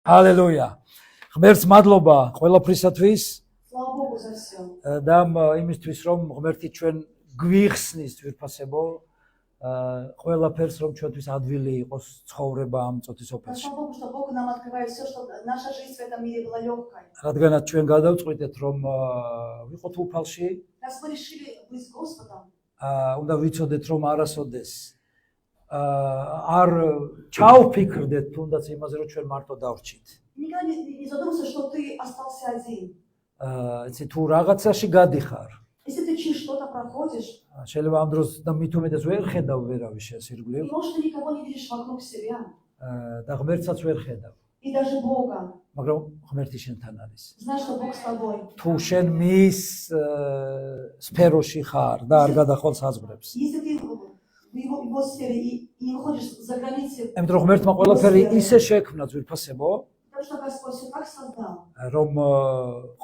ჰალელუია. ღმერთს მადლობა ყველაფრისათვის Слава Богу за все. და იმისთვის რომ ღმერთი ჩვენ გვიხსნის თვირფასებო ყველაფერს რომ ჩვენთვის ადვილი იყოს ცხოვრება ამ წუთის ოფერში. Слава Богу, что Бог нам открывает все, что наша жизнь в этом мире была легкой. რადგანაც ჩვენ გადავწყვიტეთ რომ ვიყოთ უფალში, Раз мы решили быть с Господом, უნდა ვიცოდეთ რომ არასოდეს არ ჩავფიქრდეთ თუნდაც იმაზე რომ ჩვენ მარტო დავრჩით. никогда не задумывайся, что ты остался один. იცი თუ რაღაცაში გადიხარ, Если ты через что-то проходишь, შეიძლება ამ დროს და მით უმეტეს ვერ ხედავ ვერავის შენს ირგვლივ и может ты никого не видишь вокруг себя, და ღმერთსაც ვერ ხედავ, и даже Бога. მაგრამ ღმერთი შენთან არის. Знаешь, что Бог с тобой. თუ შენ მის სფეროში ხარ და არ გადახვალ საზღვრებს. Если ты в его сфере и не выходишь за границы, იმიტომ რომ ღმერთმა ყველაფერი ისე შექმნა ძვირფასებო, потому что Господь все так создал, რომ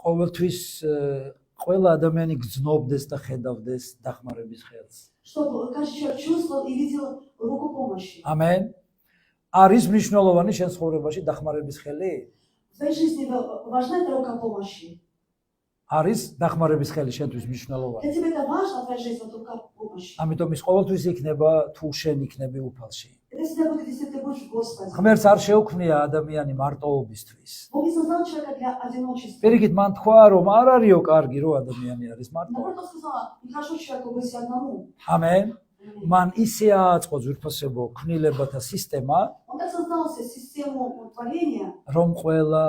ყოველთვის ყველა ადამიანი გრძნობდეს და ხედავდეს დახმარების ხელს. чтобы каждый человек чувствовал и видел руку помощи. ამენ. არის მნიშვნელოვანი შენ ცხოვრებაში დახმარების ხელი? В твоей жизни важна эта рука помощи. არის დახმარების ხელი შენთვის მნიშვნელოვანი. Для тебя это важно, твоя жизнь, вот рука помощи. ამიტომ ის ყოველთვის იქნება თუ შენ იქნები უფალში. Это всегда будет, если ты будешь в Господе. ღმერთს არ შეუქმნია ადამიანი მარტოობისთვის. Бог не создал человека для одиночества. პირიქით მან თქვა რომ არ არისო კარგი რომ ადამიანი არის მარტო. Наоборот, он сказал, нехорошо человеку быть одному. ამენ. მან ისე ააწყო ძვირფასებო ქმნილებათა სისტემა, Он так создал систему творения, რომ ყველა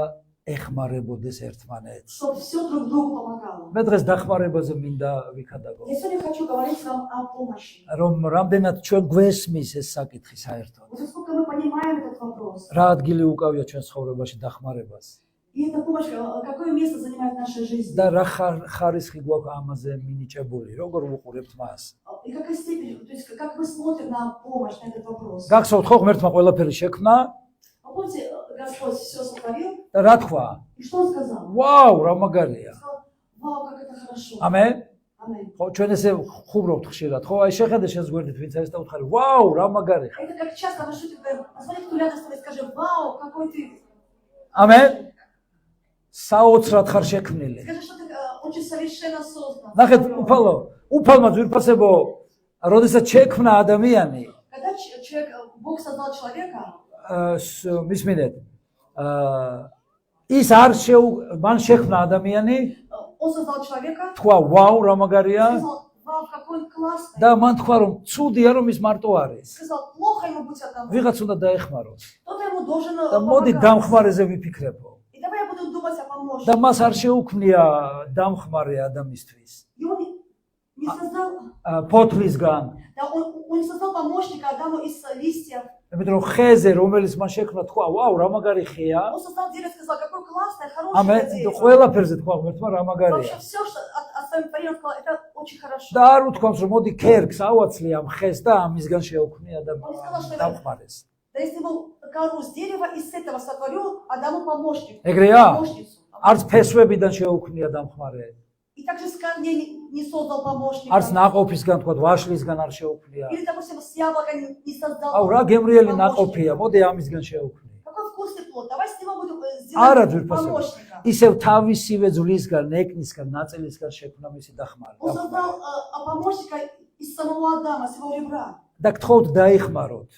ეხმარებოდეს ერთმანეთს. чтобы все друг другу помогало. მე დღეს დახმარებაზე მინდა ვიქადაგო. Я сегодня хочу говорить вам о помощи. რომ რამდენად ჩვენ გვესმის ეს საკითხი საერთოდ. Вот сколько мы понимаем этот вопрос. რა ადგილი უკავია ჩვენ ცხოვრებაში დახმარებას. И эта помощь, какое место занимает в нашей жизни. და რა ხარისხი გვაქვს ამაზე მინიჭებული, როგორ ვუყურებთ მას. И какая степень, то есть как мы смотрим на помощь, на этот вопрос. გახსოვთ ხო ღმერთმა ყველაფერი შექმნა А помните, Господь все сотворил, და რა თქვა? и что Он сказал? ვაუ, რა მაგარია. Он сказал, вау, как это хорошо. ამენ. Аминь. ხო ჩვენ ესე ხუბრობთ ხშირად, ხო? აი შეხედე შენს გვერდით ვინც არის და უთხარი, ვაუ, რა მაგარი ხარ. Это как часто мы шутим, говорим, посмотри, кто рядом с тобой, скажи, вау, какой ты. ამენ. საოცრად ხარ შექმნილი. Скажи, что ты очень совершенно создан. ნახეთ, უფალმა ძვირფასებო, როდესაც შექმნა ადამიანი, Когда человек, Бог создал человека, მისმინეთ, ის არ მან შექმნა ადამიანი, Он создал человека, თქვა, ვაუ, რა მაგარია сказал, вау, какой он классный. და მან თქვა, რომ ცუდია რომ ის მარტო არის. Сказал, плохо ему быть одному. ვიღაც უნდა დაეხმაროს. Кто-то ему должен და მოდი помогать. დამხმარეზე ვიფიქრებო. И давай я буду думать о помощнике. და მას არ შეუქმნია დამხმარე ადამიანისთვის. И он не создал, ფოთლისგან. да, он не создал помощника Адаму из листьев. იმიტომ რომ ხეზე რომელიც მას შექმნა თქვა, ვაუ, რა მაგარი ხეა. Он создал дерево, сказал, какое классное, ამე хорошее дерево. ყველაფერზე თქვა ღმერთმა რა Вообще მაგარია. все, что от своим творением сказал, это очень хорошо. და არ უთქვამს რომ მოდი ქერქს ავაცლი ამ ხეს და ამისგან შეუქმნი დამხმარეს. Да если ему кору с дерева, из этого сотворю Адаму помощник. ეგრეა? Помощницу. არც ფესვებიდან შეუქმნია დამხმარე. И также с камней не создал помощника. არც ნაყოფისგან თქვა ვაშლისგან არ შეუქმნია. Или, допустим, с яблока не создал აუ რა გემრიელი помощника. ნაყოფია, მოდი ამისგან შეუქმნი. Какой вкусный плод. Давай с него будем არა сделать ძვირფასო. помощника. ისევ თავისივე ძვლისგან, ნეკნისგან, ნაწილისგან შექმნა მისი დახმარე. Он создал помощника из самого Адама, с его ребра. და გთხოვთ დაიხმაროთ.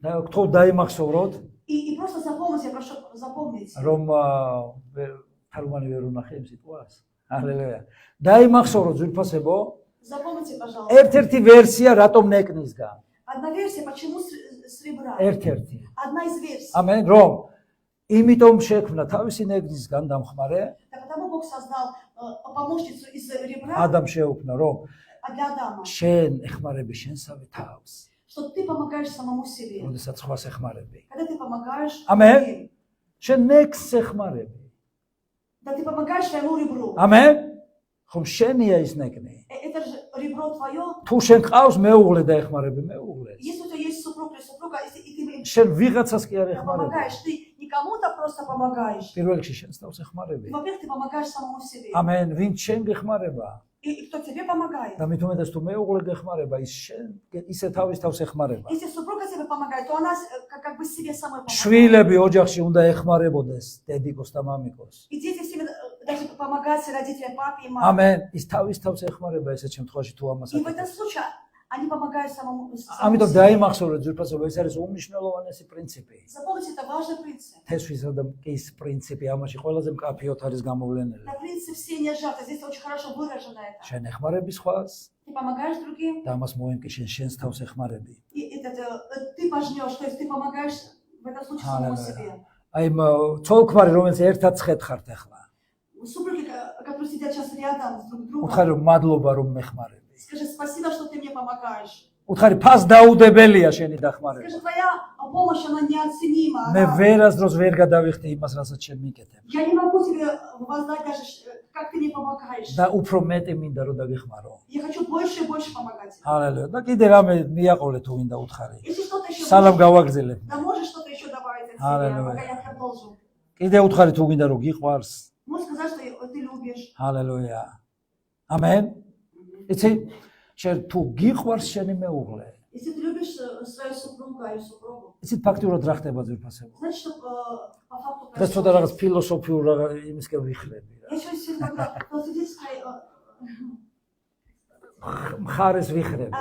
და გთხოვთ დაიმახსოვროთ, И просто запомните, я прошу запомнить. რომ თარგმანი ვერ უნახე იმ სიტყვას. ჰალელუია. დაიმახსოვროთ ძვირფასებო, Запомните, пожалуйста. ერთ-ერთი ვერსია რატომ ნეკნისგან. Одна версия, почему с ребра. ერთ-ერთი. Одна из версий. ამენ, რომ იმიტომ შექმნა თავისი ნეკნისგან დამხმარე, Да потому Бог создал помощницу из ребра, ადამ შეუქმნა, რომ а для Адама, შენ ეხმარები შენსავე თავს, что ты помогаешь самому себе. როდესაც ხვას ეხმარები. Когда ты помогаешь Аминь. другим, შენ ნეკს ეხმარები. да ты помогаешь своему ребру. ამენ? ხომ შენია ის ნეკნი. Это же ребро твое. თუ შენ ყავს მეუღლე და ეხმარები მეუღლეს, Если у тебя есть супруг или супруга, и ты им შენ ვიღაცას კი არ ეხმარები. помогаешь, ты не кому-то просто помогаешь. პირველ რიგში შენს თავს ეხმარები. Во-первых, ты помогаешь самому себе. ამენ, ვინც შენ გეხმარება, и кто тебе помогает. და მით უმეტეს თუ მეუღლე გეხმარება, ისე თავის თავს ეხმარება. Если супруга тебе помогает, то она как бы себе самой помогает. შვილები ოჯახში უნდა ეხმარებოდეს დედიკოს და მამიკოს. И дети себе даже помогают родителям, папе и маме. ამენ. ის თავის თავს ეხმარება ესეთ შემთხვევაში თუ ამას И в этом случае они помогают самому ამიტომ себе. დაიმახსოვრეთ ძვირფასობა, ეს არის უმნიშვნელოვანესი პრინციპი. Запомните, это важный принцип. თესვისა და მკის პრინციპი ამაში ყველაზე მკაფიოდ არის გამოვლენილი. Это принцип сеяния жатвы. Здесь очень хорошо выражено это. შენ ეხმარები სხვას Ты помогаешь другим, და ამას მოემკი შენს თავს ეხმარები. и ты пожнешь, то есть ты помогаешь в этом случае самому себе. აი ცოლ-ქმარი რომელიც ერთად ხედხართ ახლა. Супруги, которые сидят сейчас рядом с друг другом, უთხარი რომ მადლობა რომ მეხმარები. скажи спасибо, что ты мне помогаешь. უთხარი ფას დაუდებელია შენი დახმარება. Скажи, твоя помощь, она неоценима. მე ვერასდროს ვერ გადავიხდი იმას, რასაც შენ მიკეთებ. Я не могу тебе воздать даже, как ты мне помогаешь. და უფრო მეტი მინდა რომ დაგეხმარო. Я хочу больше и больше помогать. ჰალელუია. და კიდე რამე მიაყოლე თუ მინდა უთხარი. Если что-то еще სალამ გავაგზელებ. да можешь что-то еще добавить от себя, Аллилуйя. пока я продолжу. კიდე უთხარი თუ მინდა რომ გიყვარს. Можешь сказать, что ты любишь. ჰალელუია. ამენ. იცი შენ თუ გიყვარს შენი მეუღლე. Если ты любишь свою супругу или супругу, იცით ფაქტიურად რა ხდება ძვირფასება. значит, что по факту და ცოტა რაღაც ფილოსოფიურ იმისკენ ვიხლები რა. Я еще сегодня философической, მხარეს ვიხლები.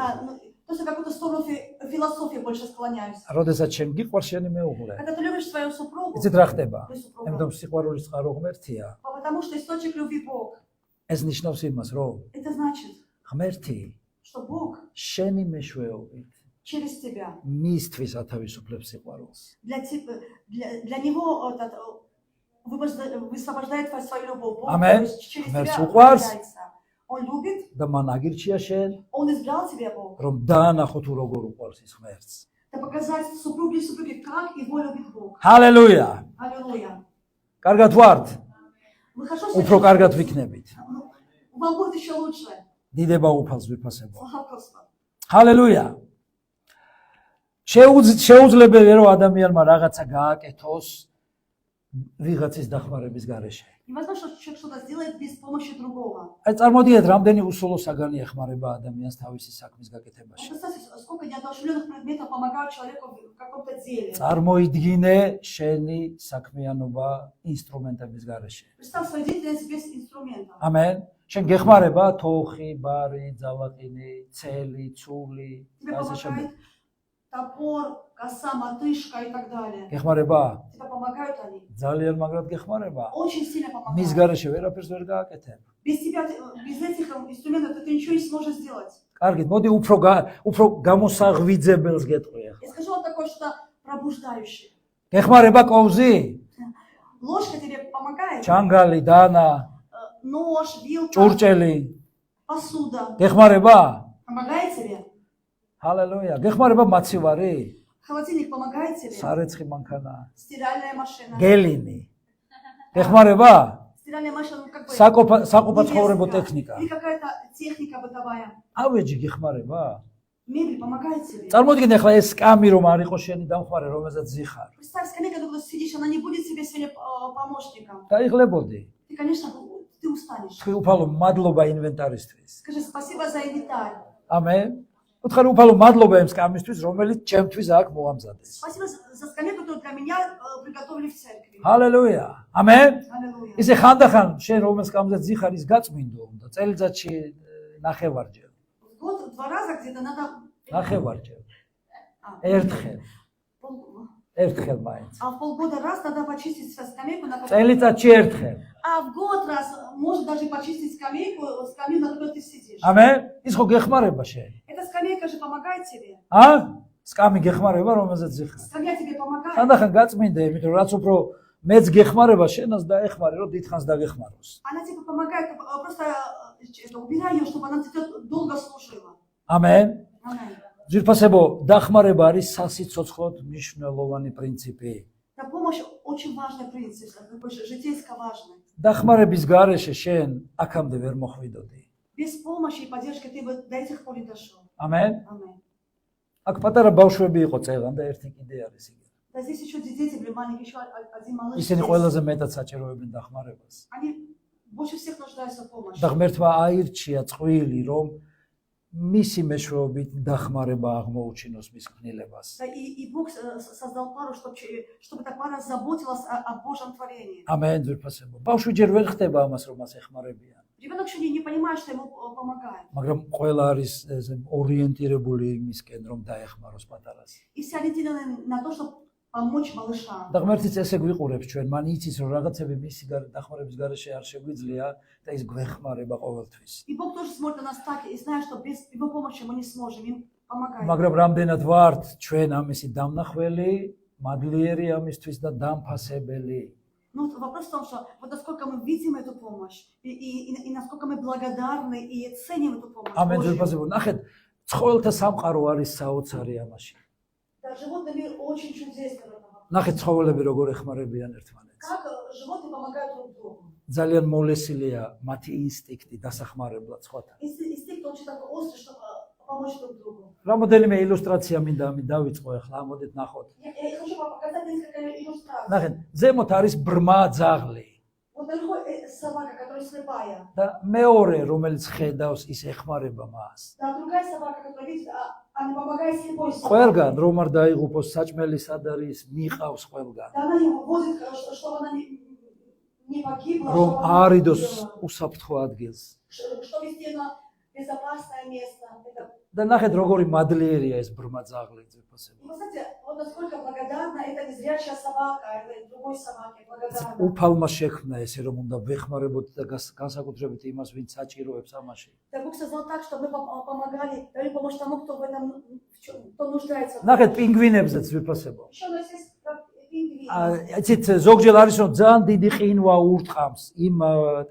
то есть какую-то сторону философии больше склоняюсь. როდესაც შენ გიყვარს შენი მეუღლე. Когда ты любишь свою супругу, იცით რა ხდება? твою супругу, ამიტომ სიყვარულის წყარო ღმერთია. потому что источник любви Бог. ეს ნიშნავს იმას, რომ Это значит, ღმერთი что Бог შენი მეშვეობით через тебя, მისთვის ათავისუფლებს სიყვარულს. для него высвобождает свою любовь. Бог Amen. то есть через Ღმერთს тебя უყვარს. проявляется. Он любит, და მან აგირჩია შენ, он избрал тебя, Бог. რომ დაანახო თუ როგორ უყვარს ის ღმერთს. Это показать супруге и супруге, как его любит Бог. ჰალელუია. Аллилуйя. კარგად ვართ? Вы хорошо უფრო კარგად ვიქნებით. Вам будет еще лучше. დიდება უფალს ვიფასებო. Слава Господу. ჰალელუია. შეუძლებელია რომ ადამიანმა რაღაცა გააკეთოს ვიღაცის დახმარების გარეშე. Невозможно, что человек что-то сделает без помощи другого. აი წარმოდიეთ, რამდენი უსოლო საგანი ეხმარება ადამიანს თავისი საქმის გაკეთებაში. Представьте, сколько неодушевленных предметов помогают человеку в каком-то деле. წარმოიდგინე შენი საქმიანობა ინსტრუმენტების გარეშე. Представь свою деятельность без инструментов. ამენ. შენ გეხმარება თოხი, ბარი, ძალაყინი, ცელი, ცული Тебе და ასე შემდეგ. помогает топор, коса, мотышка и так далее. გეხმარება? Тебе помогают они. ძალიან მაგრად გეხმარება. Очень сильно მის помогают. გარეშე ვერაფერს ვერ გააკეთებ. Без тебя, без этих инструментов ты ничего не сможешь сделать. კარგით, მოდი უფრო გამოსაღვიძებელს გეტყვი ახლა. Я скажу вам такое что-то пробуждающее. გეხმარება კოვზი, Ложка тебе помогает, ჩანგალი, დანა, нож, вилка, ჭურჭელი. посуда. გეხმარება? Помогает тебе? ჰალელუია. გეხმარება მაცივარი, Холодильник помогает тебе? სარეცხი მანქანა, Стиральная машина. გელინი. გეხმარება? Стиральная машина, ну, как бы საყოფა ცხოვრებო ტექნიკა. или какая-то техника бытовая. ავეჯი გეხმარება? Мебель помогает тебе. წარმოიდგინე ახლა ეს სკამი რომ არ იყოს შენი დამხმარე, რომელზეც ზიხარ. Представь, скамейка, когда ты сидишь, она не будет тебе сегодня помощником. დაიღლებოდი. Ты, конечно, ты устанешь. თქვი უფალო მადლობა ინვენტარისთვის. Скажи спасибо за инвентарь. ამენ. უთხარი უფალო მადლობა იმ სკამისთვის, რომელიც ჩემთვის აქ მოამზადეს. Спасибо за скамейку, которую для меня приготовили в церкви. ჰალელუია. ამენ. Аллилуйя. ისე ხანდახან შენ რომელ სკამზეც ზიხარ ის გაწმინდო უნდა წელიწადში ნახევარჯერ. В год 2 раза где-то надо... ნახევარჯერ. А, ერთხელ. пол- ერთხელ მაინც. А в полгода раз надо почистить свою скамейку, на которой... წელიწადში ერთხელ. А в год раз может даже почистить скамью, на которой ты сидишь. ამენ. ის ხო გეხმარება შენ. Эта скамейка же помогает тебе. ა? სკამი გეხმარება რომელზეც ზიხარ. Скамья тебе помогает. ხანდახან გაწმინდე, იმიტომ რომ რაც უფრო მეც გეხმარება შენას დაეხმარე, რომ დიდხანს დაგეხმაროს. Она тебе помогает, просто убирай ее, чтобы она тебя долго слушала. ამენ. Аминь. ძვირფასებო, დახმარება არის სასიცოცხლოდ მნიშვნელოვანი პრინციპი. Это помощь очень важный принцип, такой житейско важный. დახმარების გარეშე შენ აქამდე ვერ მოხვიდოდი. Без помощи и поддержки ты бы до этих пор не дошел. ამენ. Аминь. აქ პატარა ბავშვები იყო წეღან და ერთი კიდე არის იგი. Да здесь еще дети были маленькие, еще один малыш. ისინი здесь. ყველაზე მეტად საჭიროებენ დახმარებას. Они больше всех нуждаются в помощи. და ღმერთმა აირჩია წყვილი, რომ მისი მეშვეობით დახმარება აღმოუჩინოს მის ქმნილებას. Да, и Бог создал пару, чтобы эта пара заботилась о Божьем творении. ამენ ძვირფასებო. ბავშვი ჯერ ვერ ხდება ამას, რომ მას ეხმარებიან. Ребенок еще не понимает, что ему помогает. მაგრამ ყველა არის ორიენტირებული იმისკენ, რომ დაეხმაროს პატარას. И все ориентированы на то, чтобы помочь малышам. და ღმერთიც ესე გვიყურებს ჩვენ, მან იცის, რომ რაღაცები მისი დახმარების გარეშე არ შეგვიძლია და ის გვეხმარება ყოველთვის. И Бог тоже смотрит на нас так и знает, что без его помощи мы не сможем им помогать. მაგრამ რამდენად ვართ ჩვენ ამისი დამნახველი, მადლიერი ამისთვის და დამფასებელი. Ну, вопрос в том, что вот насколько мы видим эту помощь, и насколько мы благодарны и ценим эту помощь. ამენ Божью. ძვირფასებო, ნახეთ, ცხოველთა სამყარო არის საოცარი ამაში. Да, животный мир очень чудесный в этом. ნახეთ, ცხოველები როგორ ეხმარებიან ერთმანეთს. Как животные помогают друг другу. ძალიან მოლესილია მათი ინსტინქტი დასახმარებლად სხვათან. Инстинкт очень такой острый, чтобы помочь друг другу. რამოდენიმე ილუსტრაცია მინდა ამით დავიწყო ახლა, ამოდით ნახოთ. Я хочу вам показать несколько иллюстраций. ნახეთ, ზემოთ არის брმა ძაღლი Вот наверху собака, которая слепая. და მეორე, რომელიც ხედავს, ის ეხმარება მას. Да, другая собака, которая видит, она помогает слепой собаке. ყველგან რომ არ დაიღუპოს საჭმელი სად არის, მიყავს ყველგან. Да, она его возит, чтобы она не погибла, რომ чтобы она не არიდოს погибла. უსაფრთხო ადგილს. Что вести на безопасное место. და ნახეთ, როგორი მადლიერია ეს брმა ძაღლი ძვირფასებო. И вы знаете, вот насколько благодарна эта незрячая собака, этой другой собаке благодарна. უფალმა შექმნა ესე, რომ უნდა ვეხმარებოთ და განსაკუთრებით имас, ვინც საჭიროებს ამაში. Да, Бог создал так, чтобы мы помогали, дали помощь тому, кто в этом, кто нуждается. ნახეთ, პინგვინებზეც ვიფასებო. Еще у нас есть как пингвины. იცით, ზოგჯერ არის რომ ძალიან დიდი ყინვა ურტყამს იმ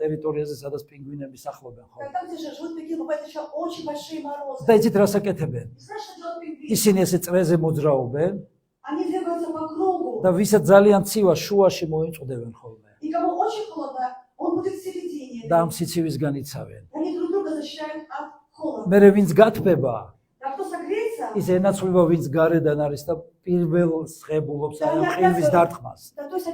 ტერიტორიაზე, სადაც პინგვინები სახლობენ ხო? Когда где живут пингвины, бывают еще очень большие морозы. და იცით რას აკეთებენ? Знаешь, что делают пингвины? ისინი ესე წრეზე მოძრაობენ Они двигаются по кругу. და ვისაც ძალიან ცივა შუაში მოიწვდებენ ხოლმე. И кому очень холодно, он будет в середине. და ამ სიცივისგან იცავენ. Они друг друга защищают от холода. მერე ვინც გათბება, А кто согреется, ის ენაცვლება ვინც გარედან არის და პირველ ღებულობს აი ამ ყინვის დარტყმას. да, то есть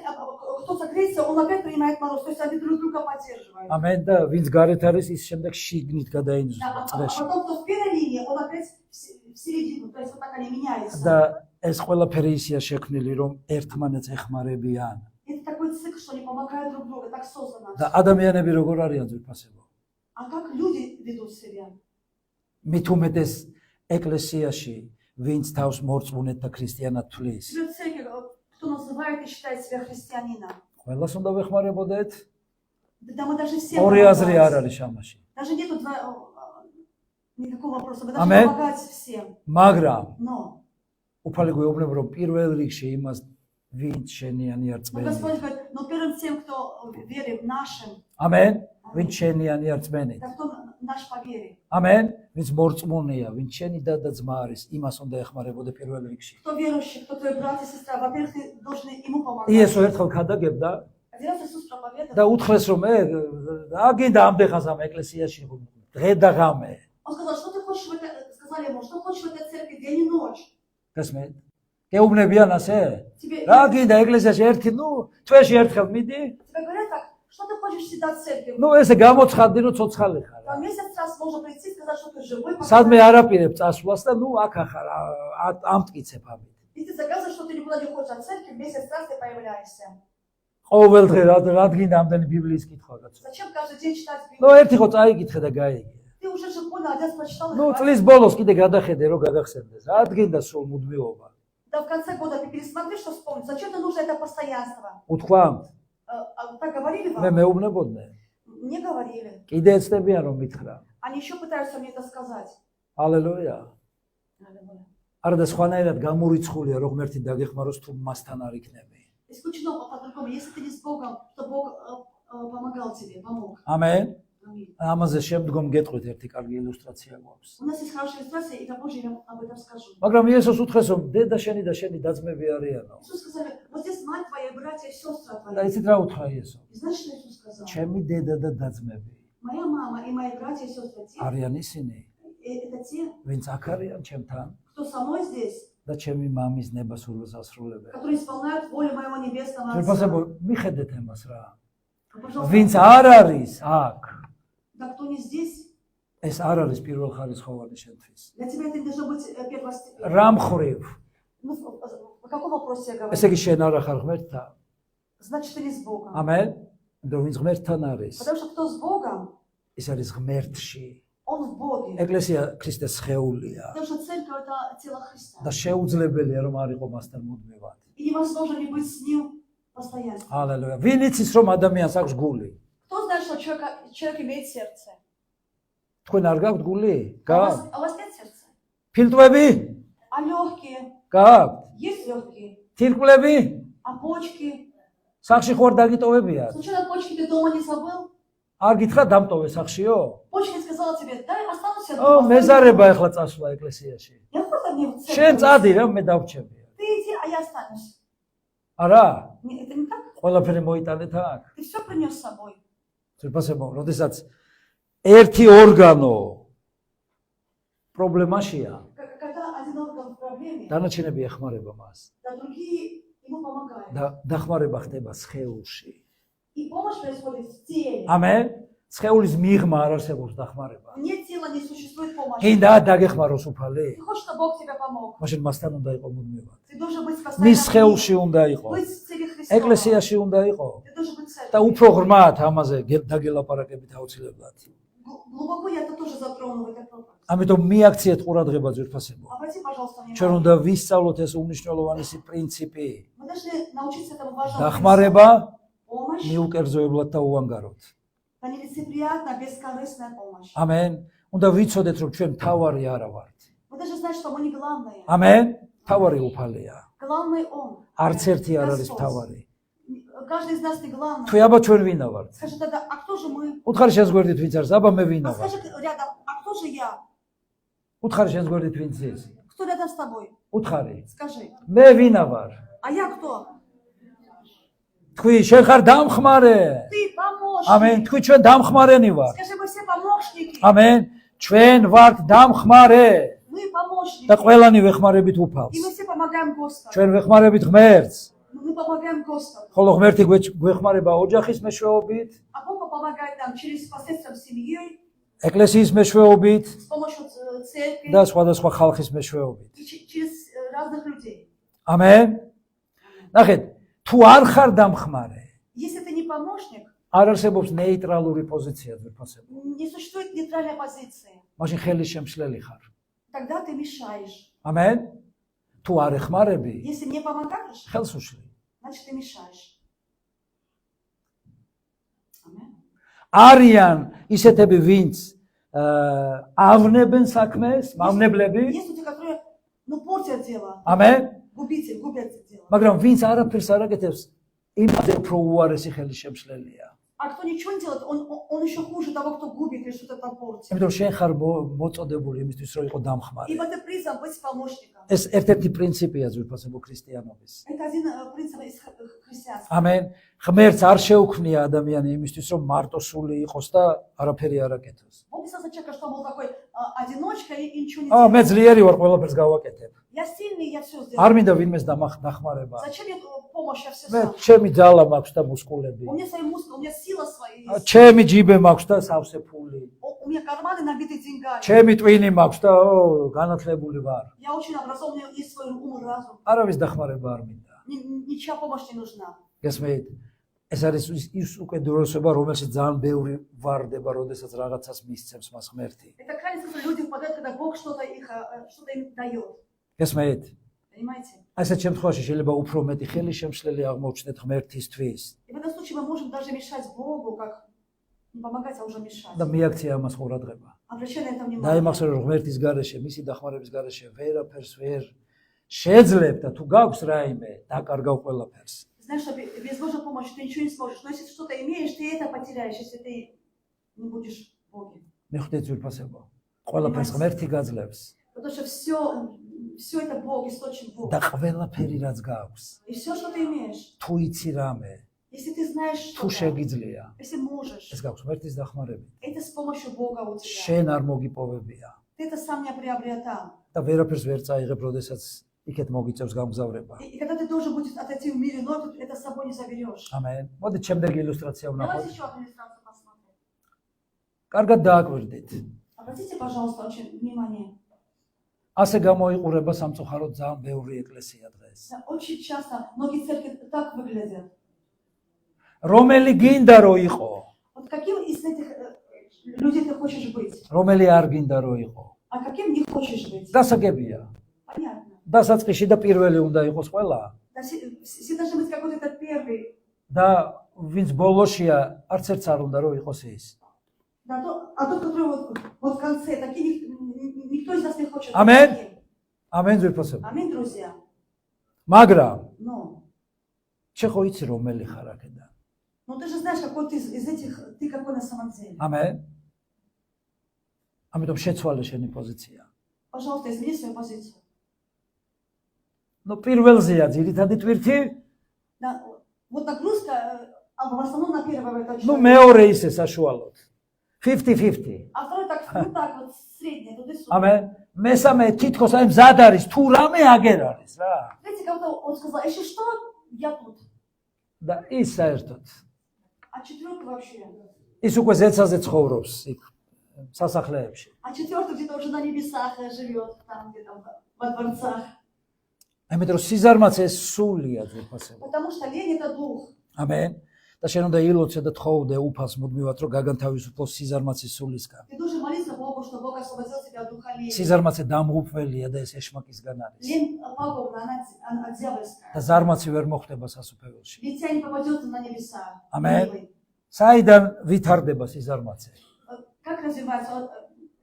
кто согреется, он опять принимает мороз. То есть они друг друга поддерживают. ამენ და ვინც გარეთ არის, ის შემდეგ შიგნით Да, გადაინზრდება а წრეში. потом, кто в первой линии, он опять в середину. То есть вот так они меняются. და ეს ყველაფერი ისია შექმნილი, რომ ერთმანეთს ეხმარებიან. Это такой цикл, что они помогают друг другу. Так создано. და ადამიანები როგორ არიან ძვირფასებო? А как люди ведут себя? მით უმეტეს ეკლესიაში, ვინც თავს მორწმუნედ და ქრისტიანად თვლის. Живет в церкви, кто называет и считает себя христианином. ყველას უნდა ვეხმარებოდეთ? Да мы даже все ორი აზრი არ помогаем. არის ამაში. Даже нету никакого вопроса. Мы Amen. должны помогать всем. მაგრამ Но უფალი გვეუბნება, რომ პირველ ригში იმას ვინც შენიანი არ но წმენი. Господь говорит, но первым тем, кто верит нашим, ამენ? ვინც შენიანი არ წმენი. да кто наш по вере. ამენ? ვინც მორწმუნეა, ვინც შენი და ძმა არის, იმას უნდა ეხმარებოდე პირველ რიგში. Кто верующий, кто твой брат и сестра, во-первых, ты должен ему помогать. იესო ერთხელ ქადაგებდა Один раз Иисус проповедовал. და უთხრეს, რომ რა გინდა ამდეხას ამ ეკლესიაში დღე და ღამე. Он сказал, что ты хочешь в это, сказали ему, что хочешь в этой церкви день и ночь. გასმენთ? გეუბნებიან ასე? Тебе რა გინდა ეკლესიაში ერთი, თვეში ერთხელ მიდი? тебе говорят так, что ты хочешь всегда в церкви. ესე გამოცხადდი, რომ ცოცხალი ხარ. Там месяц раз можно прийти и сказать, что ты живой. სადმე არაპირებ წასვლას და აქ ახარ ამტკიცებ ამით. И ты заказываешь, что ты никуда не хочешь от церкви, месяц раз ты появляешься. ყოველ დღე რა გინდა ამდენი ბიბლიის კითხვა კაცო. Зачем каждый день читать Библию? ერთი ხო წაიკითხე და გაიგე. Ты уже же понял, один раз прочитал. и хватит. წლის бოლოს კიდე გადახედე, რომ გაგახსენდეს. რა გინდა სულ მუდმივობა. Да в конце года ты пересмотри, что вспомнить. Зачем тебе нужно это постоянство? უთქვამთ, Так говорили მე вам? მეუბნებოდნე. Мне говорили. კიდე ეცდებიან რომ მითხრა. Они еще пытаются мне это сказать. ჰალელუია. არა და სხვანაირად გამორიცხულია, რომ ღმერთი დაგეხმაროს თუ მასთან არ იქნები. Исключено по-другому. Если ты не с Богом, то Бог помогал тебе, помог. ამენ. Аминь. ამაზე შემდგომ გეტყვით ერთი კარგი ილუსტრაცია გვაქვს. У нас есть хорошая иллюстрация, и попозже я вам об этом скажу. მაგრამ იესოს უთხრეს, რომ დედა შენი და შენი დაძმები არიანო. Иисус сказали, вот здесь мать твоя, братья и сестры და твои. იცით რა უთხრა იესო? И знаешь, что Иисус сказал? ჩემი დედა და დაძმები Моя мама и мои братья и сестры, არიან ისინი, это те, ვინც აქ არიან ჩემთან кто со мной здесь, და ჩემი მამის ნებას სრულს ასრულებენ. которые исполняют волю моего небесного Отца. შეფასებო, მიხედეთ ემას რა. Пожалуйста, ვინც არ არის აქ, да кто не здесь, ეს არ არის პირველხარისხოვანი შენთვის. для тебя это не должно быть первостепенно. რა მხრივ? Ну, по какому вопросу я говорю? ესე იგი შენ არ ახარ ღმერთთან. Значит, ты не с Богом. ამენ. და ვინც ღმერთთან არის, Потому что кто с Богом, ის არის ღმერთში. он в Боге. ეკლესია ქრისტეს სხეულია Потому что церковь это тело Христа. და შეუძლებელია რომ არ იყო მასთან მუდმივად. И невозможно не быть с ним постоянно. ჰალელუია. ვინ იცის რომ ადამიანს აქვს гули? Кто знает, что человек имеет сердце? თქვენ არ გაქვთ гули? А у вас нет сердца? ფილტვები? А легкие? გაქვთ? Есть легкие? თირკვლები? А почки? სახში ხوار დაგიტოვებია? Случайно почки ты дома не забыл? არ გითხრა დამტოვე სახშიო? Почки сказала тебе, дай останусь я ო, дома. მეზარება ახლა წასვლა ეკლესიაში. Не охота мне в შენ церковь. წადი რა, მე დავჩები. Ты иди, а я останусь. არა? Это не так? ყველაფერი მოიტანეთ აქ. Ты все принес с собой. ზრდასებო, როდესაც ერთი ორგანო პრობლემაშია, Когда один орган в проблеме, დანარჩენები ეხმარება მას да другие ему помогают. და დახმარება ხდება სხეულში. И помощь происходит в теле. ამენ? სხეულის მიღმა არ არსებობს დახმარება. Вне тела не существует помощи. გინდა დაგეხმაროს უფალი? Ты хочешь, чтобы Бог тебе помог? მაშინ მასთან უნდა იყო მუდმივად. Ты должен быть მის постоянно სხეულში უნდა იყო, быть в теле Христова. ეკლესიაში უნდა იყო Ты должен быть в და церкви. უფრო ღრმად ამაზე დაგელაპარაკებით აუცილებლად. Глубоко я это тоже затрону в этой проповеди. ამიტომ მიაქციეთ ყურადღება ძვირფასებო. Обрати, пожалуйста, ჩვენ внимание. უნდა ვისწავლოთ ეს უმნიშვნელოვანესი პრინციპი. Мы должны научиться этому важному დახმარება принципу. Помощь, მიუკერძოებლად და უანგაროდ. а не лицеприятная, бескорыстная помощь. ამენ. უნდა ვიცოდეთ რომ ჩვენ თავარი არა ვართ. Мы должны знать, что мы не главные. ამენ. თავარი უფალია. Главный Он. არც ერთი არ არის Господь. თავარი. Каждый из нас не главный. თუ აბა ჩვენ ვინა ვართ? Скажи тогда, а кто же мы? უთხარი შენს გვერდით ვინც არის? აბა მე ვინა А ვარ? скажи рядом, а кто же я? უთხარი შენს გვერდით ვინც ის? Кто рядом с тобой? უთხარი. Скажи. მე ვინა ვარ? А я кто? თქვი შენ ხარ დამხმარე? Ты помощник. ამენ. თქვი ჩვენ დამხმარენი ვარ. Скажи, мы все помощники. ამენ. ჩვენ ვართ დამხმარე Мы помощники. და ყველანი ვეხმარებით უფალს. И мы все помогаем Господу. ჩვენ ვეხმარებით ღმერთს. Мы помогаем Господу. ხოლო ღმერთი გვეხმარება ოჯახის მეშვეობით, А Бог помогает нам через посредством семьи, ეკლესიის მეშვეობით с помощью церкви და სხვადასხვა ხალხის მეშვეობით. и через разных людей. ამენ. ნახეთ, თუ არ ხარ დამხმარე, Если ты не помощник, არ არსებობს ნეიტრალური პოზიცია ძვირფასებო. не существует нейтральной позиции. მაშინ ხელის შემშლელი ხარ. Тогда ты мешаешь. ამენ. თუ არ ეხმარები, Если не помогаешь, ხელს უშლი. значит ты мешаешь. Аминь. არიან ისეთები, ვინც ავნებენ საქმეს, მავნებლები, Есть люди, которые, портят дело, ამენ. губят это дело. მაგრამ ვინც არაფერს არ აკეთებს, იმაზე უფრო უარესი ხელის შემშლელია. А кто ничего не делает, он еще хуже того, кто губит и что-то там портит. იმიტომ შენ ხარ მოწოდებული იმისთვის, რომ იყო დამხმარე. Ибо ты призван быть помощником. ეს ერთ-ერთი პრინციპია ძვირფასებო ქრისტიანობის. Это один принцип из христианства. ამენ. ღმერთს არ შეუქმნია ადამიანი იმისთვის, რომ მარტო სული იყოს და არაფერი არ აკეთოს. Бог не создал человека, что он был такой одиночка и ничего не მე делает. ძლიერი ვარ, ყველაფერს გავაკეთებ. Я сильный, я все არ сделаю. მინდა ვინმეს დახმარება. Зачем мне помощь, я все მე сам. ჩემი ძალა მაქვს და მუსკულები. У меня свои мускулы, у меня сила своя есть. ჩემი ჯიბე მაქვს და სავსე ფული. У меня карманы набиты деньгами. ჩემი ტვინი მაქვს და განათლებული ვარ. Я очень образованный, есть свой ум и разум. არავის დახმარება არ მინდა. Ничья помощь не нужна. გესმით? ეს არის ის უკიდურესობა, რომელშიც ძალიან ბევრი ვარდება, როდესაც რაღაცას მისცემს მას ღმერთი. Это крайне часто люди впадают, когда Бог что-то им дает. გესმით? Понимаете? ასეთ შემთხვევაში შეიძლება უფრო მეტი ხელის შემშლელი აღმოჩნდეთ ღმერთისთვის И в этом случае мы можем даже мешать Богу, как не помогать, а уже мешать. და მიაქცია ამას ყურადღება. Обращай на это внимание. დაიმახსოვრე, რომ ღმერთის გარეშე, მისი დახმარების გარეშე ვერაფერს ვერ შეძლებ და თუ გაქვს რაიმე, დაკარგავ ყველაფერს. Знаешь, что без Божьей помощи ты ничего не сможешь. Но если ты что-то имеешь, ты это потеряешь, если ты не будешь в Боге. მიხვდეთ ძვირფასებო. ყველაფერს ღმერთი გაძლევს Потому что все это Бог, источник Бога. და ყველაფერი რაც გაქვს, И все, что ты имеешь, თუ იცი რამე, если ты знаешь თუ что-то, შეგიძლია, если можешь, ეს გაქვს ღმერთის დახმარებით. это с помощью Бога у тебя. შენ არ მოგიპოვებია Ты это сам не приобретал. და ვერაფერს ვერ წაიღებ, როდესაც იქეთ მოგიწევს გამგზავრება. И когда ты должен будешь отойти в мире, но это с собой не заберешь. ამენ. მოდით შემდეგი ილუსტრაცია Давайте ვნახოთ. еще одну иллюстрацию посмотрим. კარგად დააკვირდით. Обратите, пожалуйста, очень внимание. ასე გამოიყურება სამწუხაროდ ძალიან ბევრი ეკლესია დღეს. Да, очень часто многие церкви так выглядят. რომელი გინდა რომ იყო, Вот каким из этих людей ты хочешь быть, რომელი არ გინდა რომ იყო. а каким не хочешь быть? დასაგებია. Понятно. დასაწყისში და პირველი უნდა იყოს ყველა Да, все должны быть какой-то этот первый. და ვინც ბოლოშია, არც ერთს არ უნდა რომ იყოს ის. Да, а тот, который вот в конце, такие никто из нас не хочет. быть Аминь. таким. ამენ ძვირფასებო. Аминь, друзья. მაგრამ Но, შე ხო იცი რომელი ხარ აქედან. ну ты же знаешь, какой ты из этих, ты какой на самом деле. ამენ. ამიტომ შეცვალე შენი პოზიცია. Пожалуйста, измени свою позицию. ნუ პირველზეა ძირითადი ტვირთი, Да, вот нагрузка, в основном на первого этого ნუ человека. მეორე ისე საშუალოდ. 50-50. А второй так, ну так вот, средний, туда-сюда. ამენ. მესამე თითქოს აი მზად არის, თუ რამე აგერ არის რა. Знаете, как-то он сказал, если что, я тут. და ის საერთოდ. А четвертый вообще. ის უკვე ზეცაზე ცხოვრობს იქ სასახლეებში. А четвертый где-то уже на небесах живет, там где-то во дворцах. ამიტომ რომ სიზარმაცე ეს სულია ძვირფასებო. Потому что лень это дух. ამენ. და შენ უნდა ილოცე და თხოვდე უფალს მუდმივად რომ გაგანთავისუფლოს სიზარმაცის სულისგან. Ты должен молиться Богу, чтобы Бог освободил тебя от духа лени. სიზარმაცე დამღუპველია და ეს ეშმაკისგან არის. Лень пагубна, она дьявольская. და ზარმაცი ვერ მოხდება სასუფეველში. Дитя не попадет на небеса. Аминь. Милый. საიდან ვითარდება სიზარმაცე? Как развивается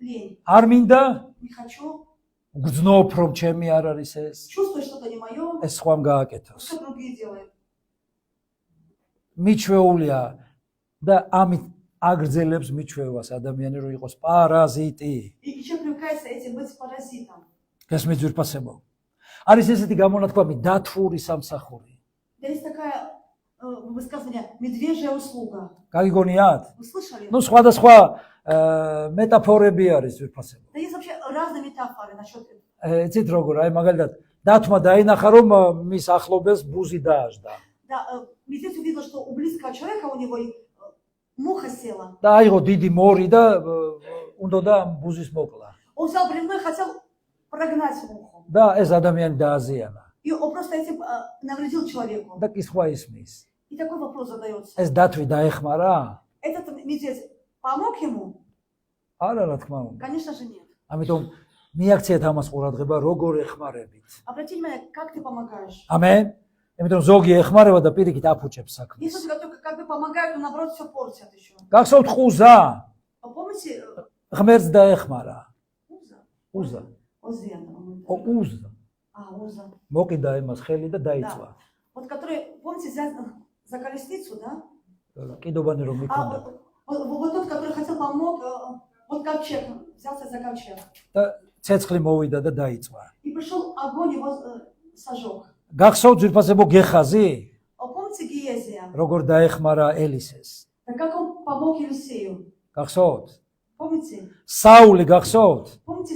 лень? არ მინდა Не хочу. გძნობ რომ ჩემი არ არის ეს. Чувствую, что-то не мое. ეს სხვამ გააკეთოს. Что другие делают? მიჩვეულია და ამით აგრძელებს მიჩვევას ადამიანი რომ იყოს პარაზიტი. И еще привлекается этим быть паразитом. გასმით ძვირფასებო. არის ესეთი გამონათქვამი დათვური სამსახური. Да есть такая высказывание медвежья услуга. გაგიგონიათ? Вы слышали? ნუ სხვადასხვა მეტაფორები არის ძვირფასებო. Да есть вообще разные метафоры насчет этого. იცით როგორ, აი მაგალითად დათმა დაინახა რომ მის ახლობელს ბუზი დააждდა. Да, медведь увидел, что у близкого человека у него муха села. და აიღო დიდი მორი და უნდა და ბუზის მოკლა. Он взял бревно и хотел прогнать муху. და ეს ადამიანი დააზიანა. И он просто этим навредил человеку. და კითხვა ისმის. И такой вопрос задается. ეს დათვი დაეხმარა? Этот медведь помог ему? არა, რა თქმა უნდა. Конечно же нет. ამიტომ მიაქციეთ ამას ყურადღება, როგორ ეხმარებით. Обрати внимание, как ты помогаешь. ამენ. იმიტომ ზოგი ეხმარება და პირიქით აფუჭებს Есть საქმეს. люди, которые как бы помогают, но наоборот все портят еще. გახსოვთ ხუზა? А помните? ღმერთს დაეხმარა. Уза. უზა. Озия, по-моему. ო უზა. Уза. მოკიდა იმას ხელი და დაიწვა. Вот который, помните, взять за колесницу, да? კიდობანი რომ А მიქონდა. вот тот, который хотел помог, вот ковчег, взялся за ковчег. და ცეცხლი მოვიდა და დაიწვა. И пришел огонь, его сожег. გახსოვთ ძვირფასებო გეხაზი? А помните Гиезия? როგორ დაეხმარა ელისეს? Да как он помог Елисею? გახსოვთ? Помните? საული გახსოვთ? Помните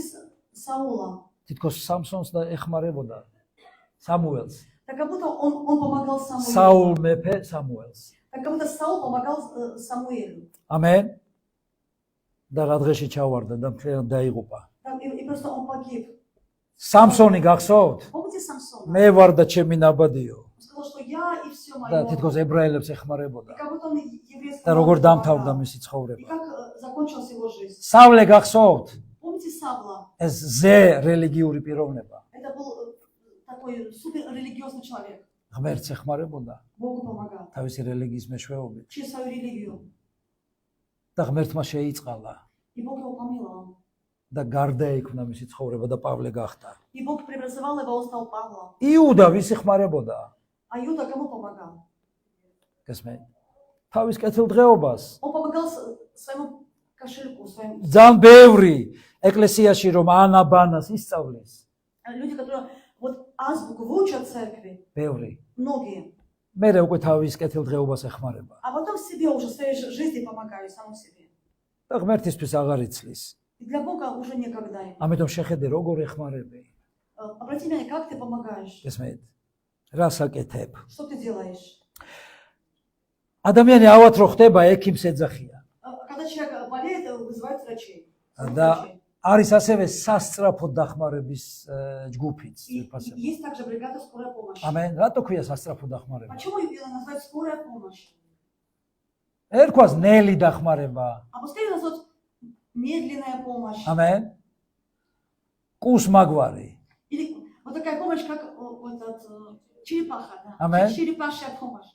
Саула? თითქოს სამსონს და ეხმარებოდა სამუელს. Да как будто он помогал Самуилу. საულ მეფე სამუელს. Так как будто Саул помогал Самуилу. ამენ. და რა დღეში ჩავარდა და მთლიანად დაიღუპა. И просто он погиб. სამსონი გახსოვთ? Помните Самсона? მე ვარ და ჩემი ნაბადიო. Он сказал, что я и все და мое. თითქოს ებრაელებს И ეხმარებოდა. как будто он еврейский და народ როგორ დამთავრდა помогал. მისი И ცხოვრება. как закончилась его жизнь. სავლე გახსოვთ? Помните Савла? ეს ზე რელიგიური პიროვნება. Это был такой суперрелигиозный человек. ღმერთს ეხმარებოდა Богу помогал. თავისი რელიგიის მეშვეობით Через свою религию. და ღმერთმა შეიწყალა И Бог его помиловал. და გარდაიქმნა მისი ცხოვრება და პავლე გახდა. И Бог преобразовал его, он стал Павлом. იუდა ვის ეხმარებოდა? А Иуда кому помогал? გესმენთ? თავის კეთილდღეობას. Он помогал своему кошельку, своим ძალიან ბევრი ეკლესიაში რომ ანაბანას ისწავლის. люди, которые вот азбуку выучат в церкви, ბევრი. многие. მერე უკვე თავის კეთილდღეობას ეხმარება. А потом себе уже в своей жизни помогают, самому себе. და ღმერთისთვის აღარ იცლის. И для Бога уже некогда. ამიტომ შეხედე როგორ ეხმარები. Обрати внимание, как ты помогаешь, გესმით? რა საკეთებ? что ты делаешь. ადამიანი ავად რო ხდება, ექიმს ეძახიან. Когда человек болеет, вызывают врачей. და არის ასევე სასწრაფო დახმარების ჯგუფიც И ვირფასებო. есть также бригада скорой помощи. ამენ. რატო ქვია სასწრაფო დახმარება? Почему ее называют скорая помощь? ერქვას ნელი დახმარება. А пускай назовут медленная помощь. ამენ. კუს მაგვარი. Или вот такая помощь, как черепаха. Да? Амен. Черепашья помощь.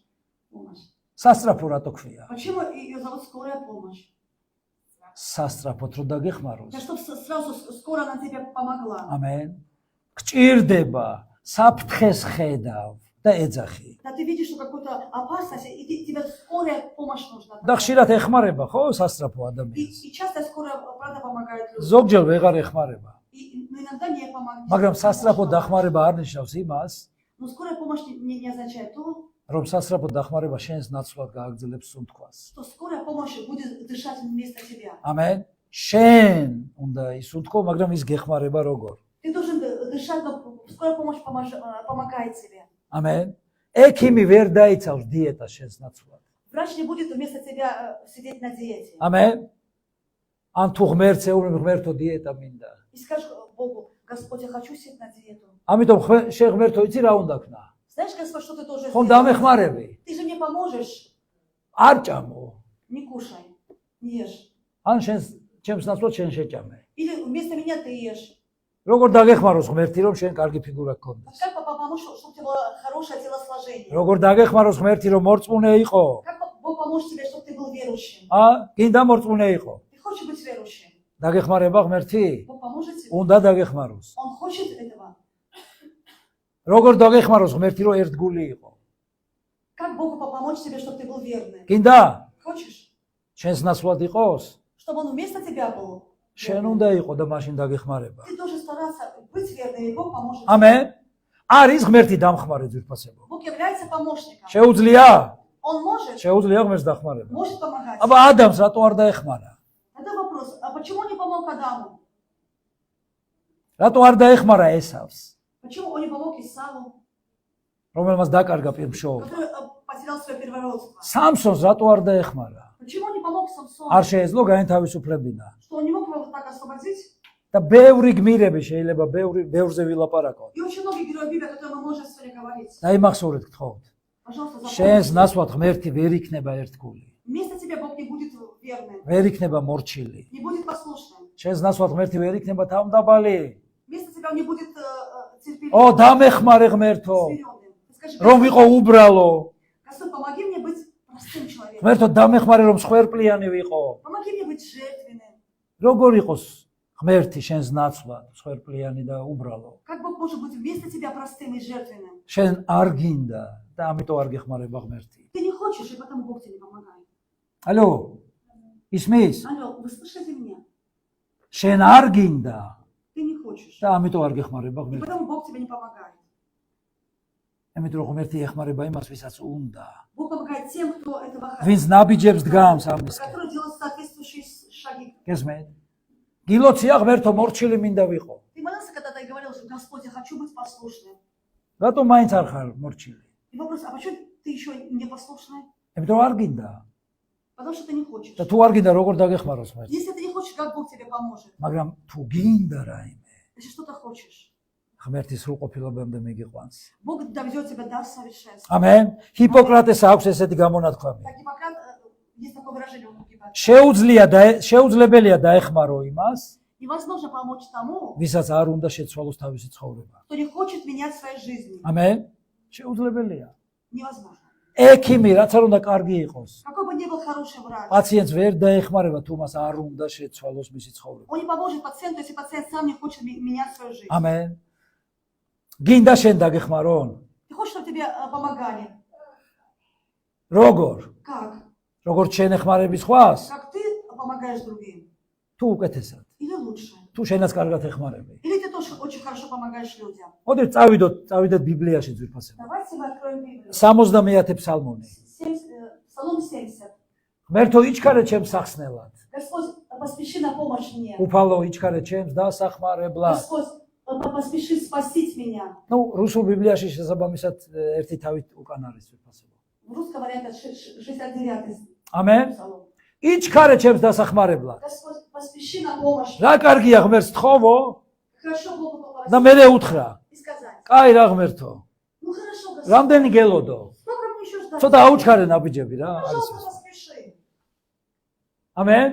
სასწრაფო რატო ქვია? Почему ее зовут скорая помощь? სასწრაფოდ რო დაგეხმაროს. Да, чтобы сразу скоро она тебе помогла. ამენ. გჭირდება, საფრთხეს ხედავ და ეძახი. Да, ты видишь, что какую-то опасность, и тебе скорая помощь нужна. და ხშირად ეხმარება ხო სასწრაფო ადამიანს. И часто скорая, правда, помогает людям. ზოგჯერ ვეღარ ეხმარება. Но иногда не помогает. მაგრამ სასწრაფო დახმარება არ ნიშნავს имას, Но скорая помощь не означает то, რომ სასწრაფო დახმარება შენს ნაცვლად გააგრძელებს სუნთქვას. что скорая помощь будет дышать вместо тебя. ამენ. შენ უნდა ისუნთქო, მაგრამ ის გეხმარება როგორ? Ты должен дышать, но скорая помощь помогает тебе. ამენ. ექიმი ვერ დაიცავს დიეტას შენს ნაცვლად. Врач не будет вместо тебя сидеть на диете. ამენ. ან თუ ღმერთს ეუბნები, ღმერთო დიეტა მინდა. И скажешь Богу: Господь, я хочу сидеть на диету. ამიტომ შენ ღმერთო იცი რა უნდა ქნა? Знаешь, Господь, что ты должен ხომ сделать? დამეხმარები? Ты же мне поможешь. არ ჭამო. Не кушай, не ешь. ან შენს ჩემს ნაცვლად შენ შეჭამე. Или вместо меня ты ешь. როგორ დაგეხმაროს ღმერთი, რომ შენ კარგი фигура გქონდეს? Как помочь, чтобы у тебя было хорошее телосложение? როგორ დაგეხმაროს ღმერთი, რომ მორწმუნე იყო? Как Бог поможет тебе, чтобы ты был верующим? გინდა მორწმუნე იყო? Ты хочешь быть верующим? დაგეხმარება ღმერთი? Бог поможет тебе? უნდა დაგეხმაროს. Он хочет этого. როგორ დაგეხმაროს ღმერთი, რომ ერთგული იყო? Как Богу помочь тебе, чтобы ты был верным? გინდა? Хочешь? შენს ნაცვლად იყოს? Чтобы он вместо тебя был? შენ უნდა იყო და მაშინ დაგეხმარება. Ты должен стараться быть верным, и Бог поможет. ამენ. არის ღმერთი დამხმარე ძვირფასებო. Бог является помощником. შეუძლია? Он может, შეუძლია ღმერთს დახმარება. может помогать. აბა ადამს რატო არ დაეხმარა? Это вопрос. А почему не помог Адаму? რატო არ დაეხმარა ესავს? Почему он не помог Исаву, რომელმაც დაკარგა პირმშოუ? который потерял свое первородство? სამსონს рато არ დაეხმარა? Почему он не помог Самсону? არ შეეძლო გაენთავისუფლებინა. Что он не мог его так освободить? და ბევრი გმირები შეიძლება ბევრზე ვილაპარაკოთ. И очень много героев Библии, о которых мы можем сегодня говорить. დაიმახსოვრეთ გთხოვთ. Пожалуйста, შენს запомните. ნაცვლად ღმერთი ვერ იქნება ერთგული. Вместо тебя Бог не будет верным, ვერ იქნება მორჩილი. не будет послушным. შენს ნაცვლად ღმერთი ვერ იქნება თავმდაბალი. Вместо тебя он не будет терпеливым, ო დამეხმარე ღმერთო, смиренным. Ты скажи: რომ ვიყო უბრალო. Господь, помоги мне быть простым человеком. ღმერთო დამეხმარე რომ სხვერპლიანი ვიყო. Помоги мне быть жертвенным. როგორ იყოს ღმერთი შენს ნაცვლად სხვერპლიანი და უბრალო? Как Бог может быть вместо тебя простым и жертвенным? შენ არ გინდა და ამიტომ არ გეხმარება ღმერთი. Ты не хочешь, и потому Бог тебе не помогает. ალო, ისმის? Алло, вы слышите меня? შენ არ გინდა Ты не хочешь, და ამიტომ არ გეხმარება и ღმერთი. потому Бог тебе не помогает. ამიტომ რომ ღმერთი ეხმარება იმას, ვისაც უნდა. Бог помогает тем, кто этого ვინც набიჯებს დგამს ამისკენ. который делает соответствующие шаги. გესმენთ? გილოცია ღმერთო მორჩილი მინდა ვიყო. Ты молился когда-то и говорил, что Господь, я хочу быть послушным. რატომ მაინც არ ხარ მორჩილი? И вопрос: а почему ты еще непослушный? ამიტომ არ გინდა. Потому что ты не хочешь. და თუ არ გინდა როგორ დაგეხმაროს ღმერთი? Если ты не хочешь, как Бог тебе поможет? მაგრამ თუ გინდა რაიმე, Если что-то хочешь, ღმერთის სრულყოფილებამდე მიგიყვანს. Бог доведет тебя до совершенства. ამენ. ჰიპოკრატეს აქვს ესეთი გამონათქვამი. Так Гиппократ, есть такое выражение у Гиппократа. შეუძლებელია დაეხმარო იმას, Невозможно помочь тому, ვისაც არ უნდა შეცვალოს თავისი ცხოვრება. кто не хочет менять своей жизни. ამენ. შეუძლებელია. Невозможно. ექიმი რაც არ უნდა კარგი იყოს, Какой бы ни был хороший врач, პაციენტს ვერ დაეხმარება თუ მას არ უნდა შეცვალოს მისი ცხოვრება. он не поможет пациенту, если пациент сам не хочет менять свою жизнь. ამენ. გინდა შენ დაგეხმარონ? Ты хочешь, чтобы тебе помогали? როგორ? Как? როგორ შენ ეხმარები სხვას? Как ты помогаешь другим? თუ უკეთესად. Или лучше? თუ შენაც კარგად ეხმარები. Или ты тоже очень хорошо помогаешь людям? მოდით წავიდეთ ბიბლიაში ძვირფასებად. Давайте мы откроем Библию. 70 ფსალმონი. Псалом 70. ღმერთო იჩქარე ჩემს სახსნელად. Господь, поспеши на помощь мне. უფალო იჩქარე ჩემს დასახმარებლად. Господь, Поспеши спасить меня. Ну, რუსულ ბიბლიაში შესაბამისად ერთი თავით უკან არის ვიფასებო. В русском варианте 69-й ამენ. псалом. იჩქარე ჩემს დასახმარებლად. Господь, поспеши на помощь. რა კარგია ღმერთს თხოვო Хорошо Богу და попросить მე უთხრა. и сказать. კაი რა ღმერთო. Ну хорошо, Господь. რამდენი გელოდო? Сколько мне еще ждать? ცოტა აუჩქარე ნაბიჯები რა. არის Пожалуйста, ეს. поспеши. ამენ.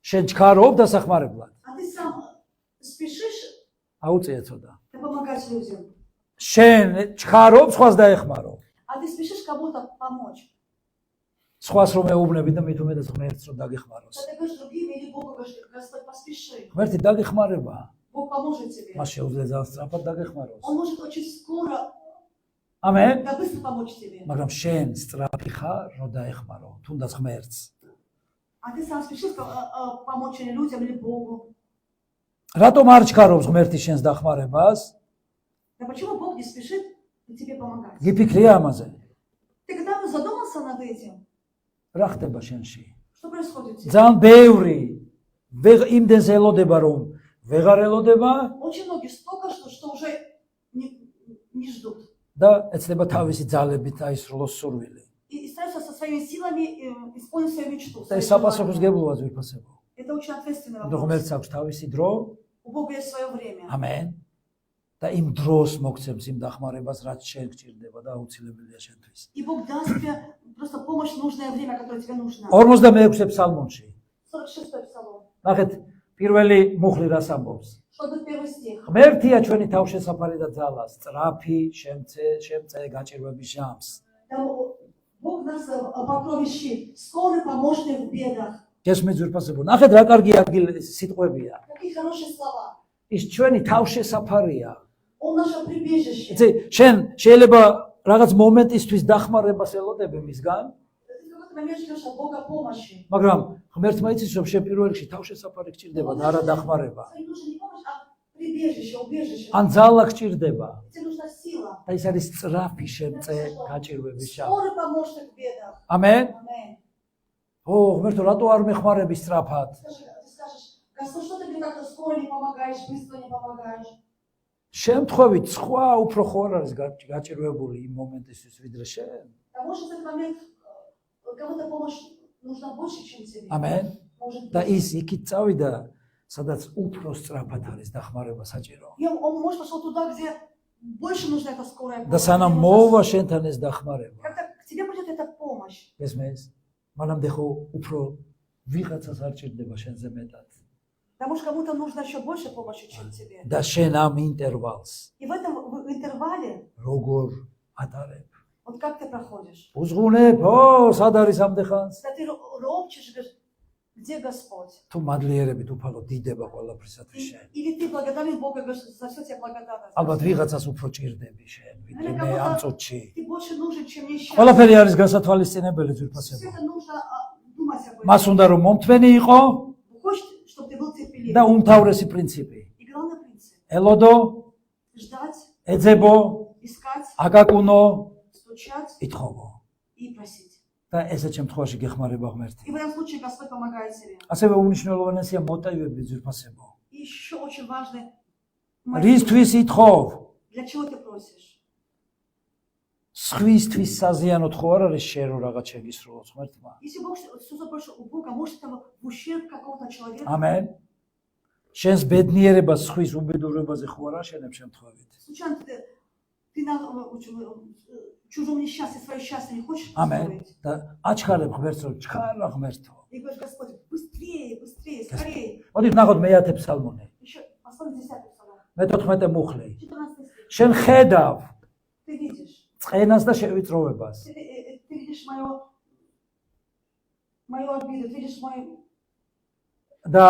შენ ჩქარობ დასახმარებლად. А ты сам спешишь აუწია ცოტა. помогать людям. შენ ჩქარობ სხვას დაეხმარო. А ты спешишь кому-то помочь. სხვას რომ ეუბნები და მით უმეტეს ღმერთს რომ დაგეხმაროს. Когда ты говоришь другим или Богу говоришь, Господь, поспеши. ღმერთი დაგეხმარება. Бог поможет тебе. მას შეუძლია ძალიან სწრაფად დაგეხმაროს. Он может очень скоро, ამენ. да быстро помочь тебе. მაგრამ შენ სწრაფი ხარ რომ დაეხმარო თუნდაც ღმერთს. А ты сам спешишь помочь или людям, или Богу. რატომ არ ჩქარობს ღმერთი შენს დახმარებას? Да почему Бог не спешит тебе помогать? გიფიქრია ამაზე? Ты когда-то задумался над этим? რა ხდება შენში? Что происходит с ძალიან ბევრი იმდენს ელოდება რომ ვეღარ ელოდება Очень многие столько, что уже не ждут. და ეცდება თავისი ძალებით აისრულოს სურვილი. И стараются со своими силами исполнить свою мечту. და свои ეს საპასუხოს желания. გებულობ ვიფასებო. Это очень ответственный და вопрос. ღმერთს აქვს თავისი დრო. У Бога есть свое время. ამენ. და იმ დროს მოგცემს იმ დახმარებას, რაც შენ გჭირდება და აუცილებელია შენთვის. И Бог даст тебе просто помощь в нужное время, которое тебе нужно. 46 ფსალმონში. 46-й псалом. ნახეთ, პირველი მუხლი რას ამბობს? Что тут первый стих? ღმერთია ჩვენი თავშესაფარი და ძალა, სწრაფი შემწე გაჭირვების ჟამს. Там Бог нас покровит щит, скорый помощник в бедах. გესმის ვიფასებო. ნახეთ რა კარგი ადგილი სიტყვებია. Какие хорошие слова. ის ჩვენი თავშესაფარია. Он наше прибежище. იცი, შენ შეიძლება რაღაც მომენტისთვის დახმარებას ელოდები მისგან, Ты в какой-то момент ждешь от Бога помощи. მაგრამ ღმერთმა იცის რომ შენ პირველ რიგში თავშესაფარი გჭირდება და არა დახმარება. Тебе нужна не помощь, а прибежище, убежище. ან ძალა გჭირდება Тебе нужна сила. და ის არის სწრაფი შემწე გაჭირვების ჟამს. Скорый помощник в бедах. ამენ. Аминь. ო, ღმერთო, რატო არ მეხმარები სწრაფად? Ты скажешь, Господь, что ты мне как-то скоро не помогаешь, быстро не помогаешь? შემთხვევით სხვა უფრო ხო არ არის გაჭირვებული იმ მომენტისთვის ვიდრე შენ. А может, в этот момент кому-то помощь нужна больше, чем тебе? ამენ. Может და быть. ის იქით წავიდა, სადაც უფრო სწრაფად არის დახმარება საჭირო. И он может пошел туда, где больше нужна эта скорая და помощь. სანამ где нужна მოვა შენთან ეს დახმარება. Когда к тебе придет эта помощь, ესმის? მანამდე ხო უფრო ვიღაცას არ ჭირდება შენზე მეტად. потому что кому-то нужно еще больше помощи, чем тебе. და შენ ამ ინტერვალს И в этом в интервале, როგორ ატარებ? вот как ты проходишь? უზღუნებ, ო, სად არის ამდეხანს? Когда ты ропчешь, говоришь, где Господь? თუ მადლიერებით უფალო დიდება ყველაფრისათვის შენ. Или ты благодарен Богу, говоришь, за все тебе благодарность. ალბათ ვიღაცას უფრო ჭირდები შენ, ვიდრე მე ამ წუთში. Ты больше нужен, чем мне сейчас. ყველაფერი არის გასათვალისწინებელი ძვირფასება. Все это нужно думать об этом. მას უნდა რომ მომთმენი იყო Хочешь, чтобы ты был терпеливый. და უმთავრესი პრინციპი. И главный принцип. ელოდო, Ждать, ეძებო, искать, აკაკუნო, стучать ითხოვო. и просить. და ესეთ შემთხვევაში გეხმარება ღმერთი. И в этом случае Господь помогает тебе. ასევე უმნიშვნელოვანესია მოტივები ძვირფასებო. И еще очень важный რისთვის ითხოვ? Для чего ты просишь? სხვისთვის საზიანოდ ხო არ არის შენ რომ რაღაც შეგისრულოს ღმერთმა? Если Бог что-то больше у Бога, может это в ущерб какого-то человека. ამენ. შენს ბედნიერებას სხვის უბედურებაზე ხო არ აშენებ შემთხვევით? Случайно ты на чужом несчастье, свое счастье не хочешь ამენ. устроить? და აჩქარებ ღმერთს რომ ჩქარა ღმერთო. И говоришь, Господь, быстрее, быстрее, скорее. მოდი ნახოთ მე-10 ფსალმონი. Еще послание 10 псалом. მე-14 მუხლი. 14 стих. შენ ხედავ Ты видишь. წყენას და შევიწროვებას. Ты видишь мою обиду, ты видишь мой... და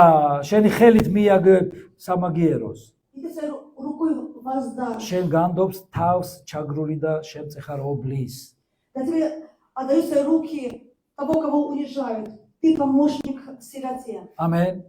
შენი ხელით მიაგებ სამაგიეროს. И ты своей рукой воздашь. შენ განდობს თავს ჩაგრული და შემწეხარ ობლის. Я тебе отдаю свои руки того, кого унижают. Ты помощник сироте. ამენ.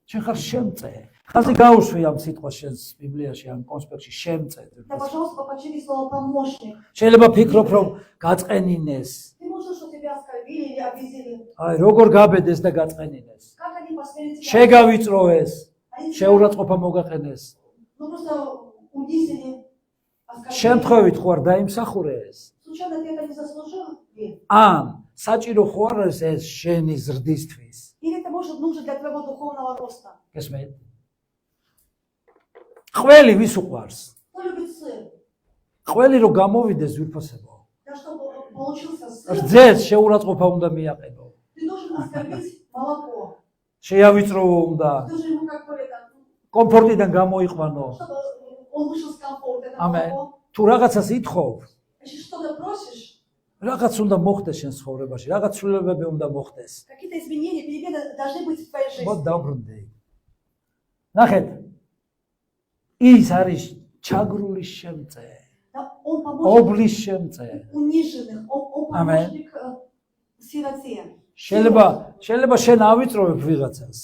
შენ ხარ შემწე. ხაზი გაუშვი ამ სიტყვას შენს ბიბლიაში ან კონსპექტში შემწე. Да, пожалуйста, почини слово помощник. შეიძლება ფიქრობ რომ გაწყენინეს. Ты можешь, что тебя оскорбили или обидели. აი როგორ გაბედეს და გაწყენინეს. Как они посмели тебя... შეგავიწროეს. Они тебя შეურაცხყოფა მოგაყენეს. Ну просто унизили, оскорбили. შემთხვევით ხო არ დაიმსახურეს? Случайно ты это не заслужил? Ли? ან საჭირო ხო არ არის ეს შენი ზრდისთვის? Или это может нужно для твоего духовного роста? გესმით? ყველი ვის უყვარს? Кто любит сыр? ყველი რო გამოვიდეს ძვირფასებო. Да, чтобы получился сыр, რძეს შეურაცხყოფა უნდა მიაყენო. ты должен оскорбить молоко. შეავიწროვო უნდა, Ты должен ему как бы это, კომფორტიდან გამოიყვანო. чтобы он вышел с комфорта. Это Amen. молоко. თუ რაღაცას ითხოვ, Если что-то просишь, რაღაც უნდა მოხდეს შენ ცხოვრებაში, რაღაც ცვლილებები უნდა მოხდეს. какие-то изменения, перемены должны быть в твоей მოდ жизни. დაუბრუნდე. ნახეთ. ის არის ჩაგრული შემწე, Да, он поможет ობლის შემწე. униженных, он Amen. помощник сироте. შეიძლება შენ ავიწროვებ ვიღაცას.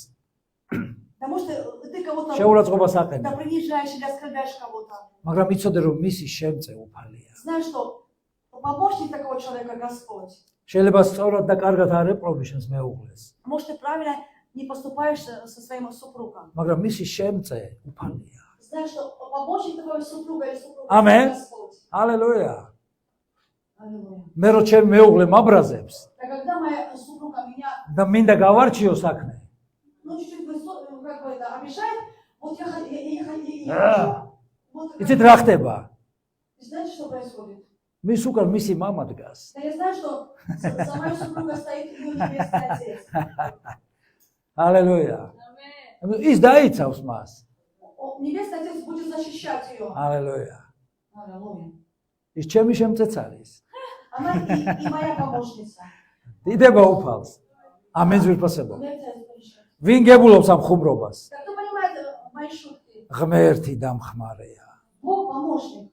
Потому что ты кого-то შეურაცხყოფას აყენებ. да, принижаешь или оскорбляешь кого-то. მაგრამ იცოდე რომ მისი შემწე უფალია. Знаешь, что помощник такого человека Господь. შეიძლება სწორად და კარგად არ ეპყრობი შენს მეუღლეს, Может, ты правильно не поступаешь со своим супругом. მაგრამ მისი შემწე უფალია. Знаешь, что помощник твоего супруга или супруга Amen. Господь. ჰალელუია. Аллилуйя. მე რო ჩემი მეუღლე მაბრაზებს А когда моя супруга меня, და მინდა გავარჩიო საქმე, ну, чуть-чуть как бы это обижает, вот я хочу, вот იცით რა ხდება? знаете, что происходит? მის უკან მისი მამა დგას. Да я знаю, что за мою супругу стоит ее небесный отец. ჰალელუია. ის დაიცავს მას. Небесный отец будет защищать ее. ჰალელუია. Аллилуйя. ის ჩემი შემწეც არის. Она и моя помощница. დიდება უფალს. ამენ ძვირფასებო. Мне это разрешает. ვინ გებულობს ამ ხუმრობას? Так кто понимает мои шутки? ღმერთი დამხმარეა. Бог помощник.